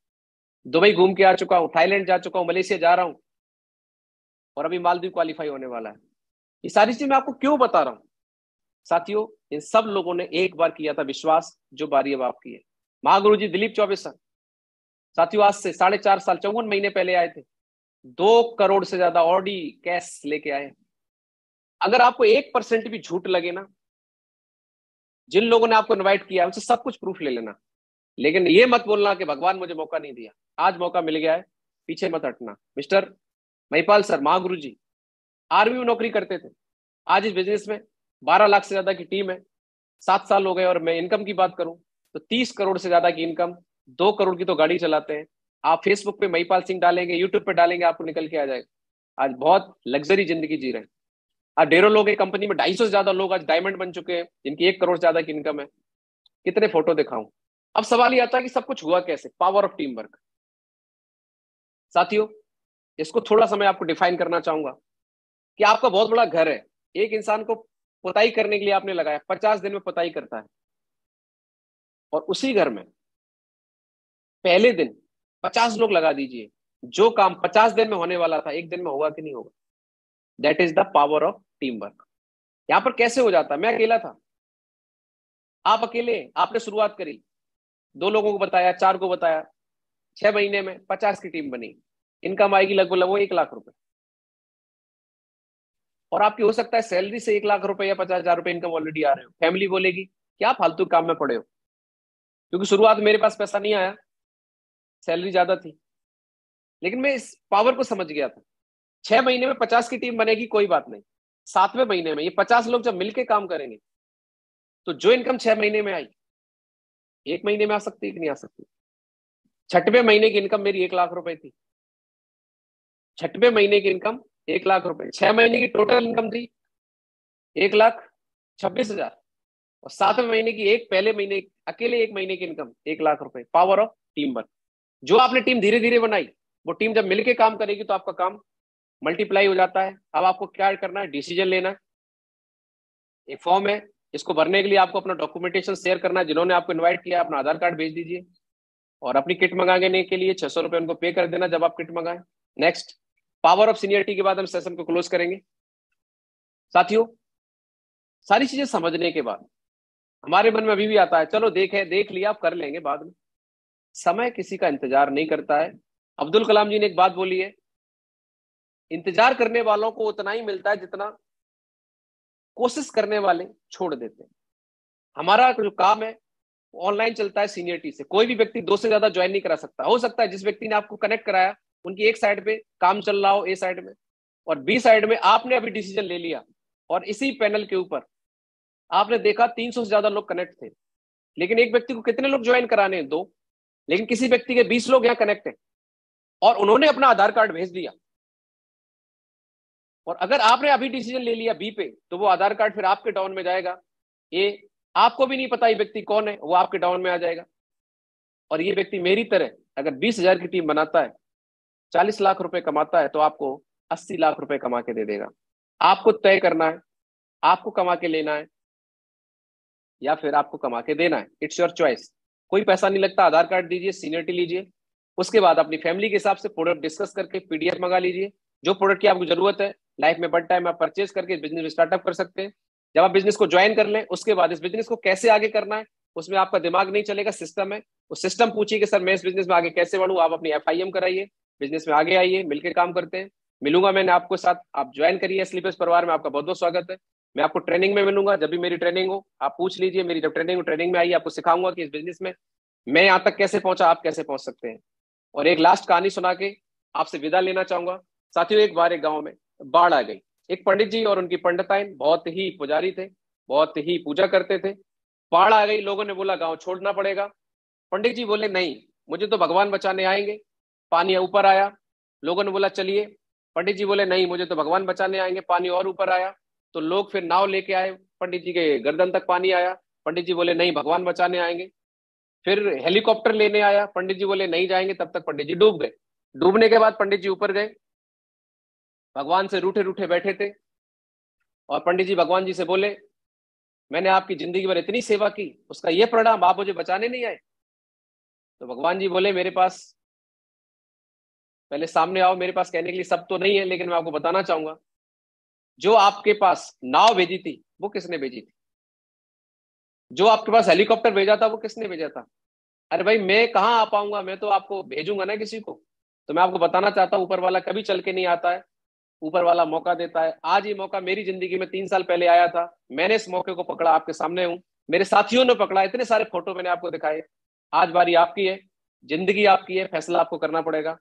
दुबई घूम के आ चुका हूँ, थाईलैंड जा चुका हूँ, मलेशिया जा रहा हूँ, और अभी मालदीव क्वालिफाई होने वाला है। ये सारी चीज मैं आपको क्यों बता रहा हूँ साथियों? इन सब लोगों ने एक बार किया था विश्वास, जो बारी अब आपकी है। महागुरु जी दिलीप चौबे सर, साथियों आज से 4.5 साल 54 महीने पहले आए थे, 2 करोड़ से ज्यादा ऑडी कैश लेके आए। अगर आपको 1% भी झूठ लगे ना, जिन लोगों ने आपको इनवाइट किया उनसे सब कुछ प्रूफ ले लेना, लेकिन ये मत बोलना कि भगवान मुझे मौका नहीं दिया। आज मौका मिल गया है, पीछे मत हटना। मिस्टर महिपाल सर, महागुरु जी आर्मी में नौकरी करते थे, आज इस बिजनेस में 12 लाख से ज्यादा की टीम है, 7 साल हो गए। और मैं इनकम की बात करूं तो 30 करोड़ से ज्यादा की इनकम, 2 करोड़ की तो गाड़ी चलाते हैं। आप फेसबुक पे महिपाल सिंह डालेंगे, यूट्यूब पे डालेंगे, आपको निकल के आ जाएगा। आज बहुत लग्जरी जिंदगी जी रहे हैं। आज ढेरों लोग एक कंपनी में 250 से ज्यादा लोग आज डायमंड बन चुके हैं, जिनकी 1 करोड़ से ज्यादा की इनकम है। कितने फोटो दिखाऊं? अब सवाल ये आता है कि सब कुछ हुआ कैसे? Power of team work. साथियों, इसको थोड़ा सा मैं आपको डिफाइन करना चाहूंगा कि आपका बहुत बड़ा घर है, एक इंसान को पुताई करने के लिए आपने लगाया, 50 दिन में पुताई करता है, और उसी घर में पहले दिन 50 लोग लगा दीजिए, जो काम 50 दिन में होने वाला था 1 दिन में होगा कि नहीं होगा? That is the power of team work. यहां पर कैसे हो जाता? मैं अकेला था, आप अकेले, आपने शुरुआत करी, 2 लोगों को बताया, 4 को बताया, 6 महीने में 50 की टीम बनी, इनकम आएगी लगभग लगभग 1 लाख रुपए। और आपकी हो सकता है सैलरी से 1 लाख रुपए या 50,000 रुपए इनकम ऑलरेडी आ रहे हो। फैमिली बोलेगी क्या फालतू काम में पड़े हो, क्योंकि शुरुआत में मेरे पास पैसा नहीं आया, सैलरी ज्यादा थी, लेकिन मैं इस पावर को समझ गया था। 6 महीने में 50 की टीम बनेगी, कोई बात नहीं, 7वें महीने में ये 50 लोग जब मिलके काम करेंगे, तो जो इनकम 6 महीने में आई, 1 महीने में आ सकती है कि नहीं आ सकती? 6वें महीने की इनकम मेरी 1 लाख रुपए थी। 6वें महीने की इनकम 1 लाख रुपए, 6 महीने की टोटल इनकम थी 1,26,000, और 7वें महीने की पहले महीने अकेले 1 महीने की इनकम 1 लाख रुपए। Power of team work. जो आपने टीम धीरे धीरे बनाई, वो टीम जब मिलके काम करेगी तो आपका काम मल्टीप्लाई हो जाता है। अब आपको क्या करना है? डिसीजन लेना है। एक फॉर्म है, इसको भरने के लिए आपको अपना डॉक्यूमेंटेशन शेयर करना है। जिन्होंने आपको इन्वाइट किया अपना आधार कार्ड भेज दीजिए, और अपनी किट मंगाने के लिए 600 रुपए उनको पे कर देना जब आप किट मंगाए। नेक्स्ट, पावर ऑफ सीनियरिटी के बाद हम सेशन को क्लोज करेंगे। साथियों, सारी चीजें समझने के बाद हमारे मन में अभी भी आता है चलो देख लिया, आप कर लेंगे बाद में। समय किसी का इंतजार नहीं करता है। अब्दुल कलाम जी ने एक बात बोली है, इंतजार करने वालों को उतना ही मिलता है जितना कोशिश करने वाले छोड़ देते हैं। हमारा जो काम है ऑनलाइन चलता है सीनियरिटी से। कोई भी व्यक्ति 2 से ज्यादा ज्वाइन नहीं करा सकता। हो सकता है जिस व्यक्ति ने आपको कनेक्ट कराया उनकी एक साइड पे काम चल रहा हो, ए साइड में, और बी साइड में आपने अभी डिसीजन ले लिया, और इसी पैनल के ऊपर आपने देखा 300 से ज्यादा लोग कनेक्ट थे, लेकिन एक व्यक्ति को कितने लोग ज्वाइन कराने हैं? 2। लेकिन किसी व्यक्ति के 20 लोग यहाँ कनेक्ट है, और उन्होंने अपना आधार कार्ड भेज दिया, और अगर आपने अभी डिसीजन ले लिया बी पे, तो वो आधार कार्ड फिर आपके डाउन में जाएगा। ए, आपको भी नहीं पता ये व्यक्ति कौन है, वो आपके डाउन में आ जाएगा। और ये व्यक्ति मेरी तरह अगर 20,000 की टीम बनाता है, 40 लाख रुपए कमाता है, तो आपको 80 लाख रुपए कमा के दे देगा। आपको तय करना है, आपको कमा के लेना है या फिर आपको कमा के देना है। It's your choice. कोई पैसा नहीं लगता। आधार कार्ड दीजिए, सीनियरिटी लीजिए, उसके बाद अपनी फैमिली के हिसाब से प्रोडक्ट डिस्कस करके पीडीएफ मंगा लीजिए। जो प्रोडक्ट की आपको जरूरत है लाइफ में बढ़ टाइम आप परचेज करके बिजनेस में स्टार्टअप कर सकते हैं। जब आप बिजनेस को ज्वाइन कर लें, उसके बाद इस बिजनेस को कैसे आगे करना है उसमें आपका दिमाग नहीं चलेगा, सिस्टम है। उस सिस्टम पूछिए कि सर मैं इस बिजनेस में आगे कैसे बढ़ूं। आप अपनी FIM कराइए, बिजनेस में आगे आइए, मिलकर काम करते हैं। मिलूंगा मैंने आपको साथ, आप ज्वाइन करिए स्लीपर्स परिवार में। आपका बहुत बहुत स्वागत है। मैं आपको ट्रेनिंग में मिलूंगा, जब भी मेरी ट्रेनिंग हो आप पूछ लीजिए। मेरी जब ट्रेनिंग में आइए, आपको सिखाऊंगा कि इस बिजनेस में मैं यहाँ तक कैसे पहुंचा, आप कैसे पहुंच सकते हैं। और एक लास्ट कहानी सुना के आपसे विदा लेना चाहूंगा। साथियों, एक बार एक गांव में बाढ़ आ गई। एक पंडित जी और उनकी पंडिताइन बहुत ही पुजारी थे, बहुत ही पूजा करते थे। बाढ़ आ गई, लोगों ने बोला गांव छोड़ना पड़ेगा। पंडित जी बोले नहीं, मुझे तो भगवान बचाने आएंगे। पानी ऊपर आया, लोगों ने बोला चलिए पंडित जी बोले नहीं, मुझे तो भगवान बचाने आएंगे। पानी और ऊपर आया तो लोग फिर नाव लेके आए, पंडित जी के गर्दन तक पानी आया। पंडित जी बोले नहीं, भगवान बचाने आएंगे। फिर हेलीकॉप्टर लेने आया, पंडित जी बोले नहीं जाएंगे, तब तक पंडित जी डूब गए। डूबने के बाद पंडित जी ऊपर गए, भगवान से रूठे रूठे बैठे थे। और पंडित जी भगवान जी से बोले, मैंने आपकी जिंदगी भर इतनी सेवा की, उसका ये परिणाम, आप मुझे बचाने नहीं आए। तो भगवान जी बोले, मेरे पास, पहले सामने आओ, मेरे पास कहने के लिए सब तो नहीं है, लेकिन मैं आपको बताना चाहूंगा, जो आपके पास नाव भेजी थी वो किसने भेजी थी? जो आपके पास हेलीकॉप्टर भेजा था वो किसने भेजा था? अरे भाई, मैं कहाँ आ पाऊंगा, मैं तो आपको भेजूंगा ना किसी को। तो मैं आपको बताना चाहता हूँ, ऊपर वाला कभी चल के नहीं आता है, ऊपर वाला मौका देता है। आज ये मौका मेरी जिंदगी में 3 साल पहले आया था, मैंने इस मौके को पकड़ा, आपके सामने हूं, मेरे साथियों ने पकड़ा, इतने सारे फोटो मैंने आपको दिखाए। आज बारी आपकी है, जिंदगी आपकी है, फैसला आपको करना पड़ेगा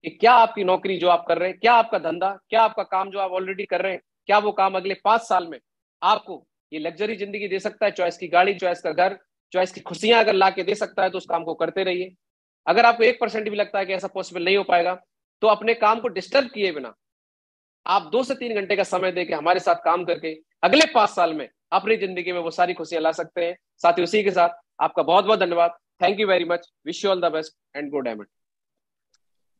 कि क्या आपकी नौकरी जो आप कर रहे हैं, क्या आपका धंधा, क्या आपका काम जो आप ऑलरेडी कर रहे हैं, क्या वो काम अगले 5 साल में आपको ये लग्जरी जिंदगी दे सकता है? चॉइस की गाड़ी, चॉइस का घर, चॉइस की खुशियां अगर ला के दे सकता है तो उस काम को करते रहिए। अगर आपको 1% भी लगता है कि ऐसा पॉसिबल नहीं हो पाएगा, तो अपने काम को डिस्टर्ब किए बिना आप 2 से 3 घंटे का समय देके हमारे साथ काम करके अगले 5 साल में अपनी जिंदगी में वो सारी खुशियां ला सकते हैं। साथ ही उसी के साथ आपका बहुत बहुत धन्यवाद। Thank you very much, wish you all the best and good diamond.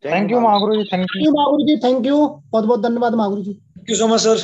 Thank you Mahaguru ji, thank you Mahaguru ji, thank you, बहुत बहुत धन्यवाद Mahaguru ji. Thank you so much sir.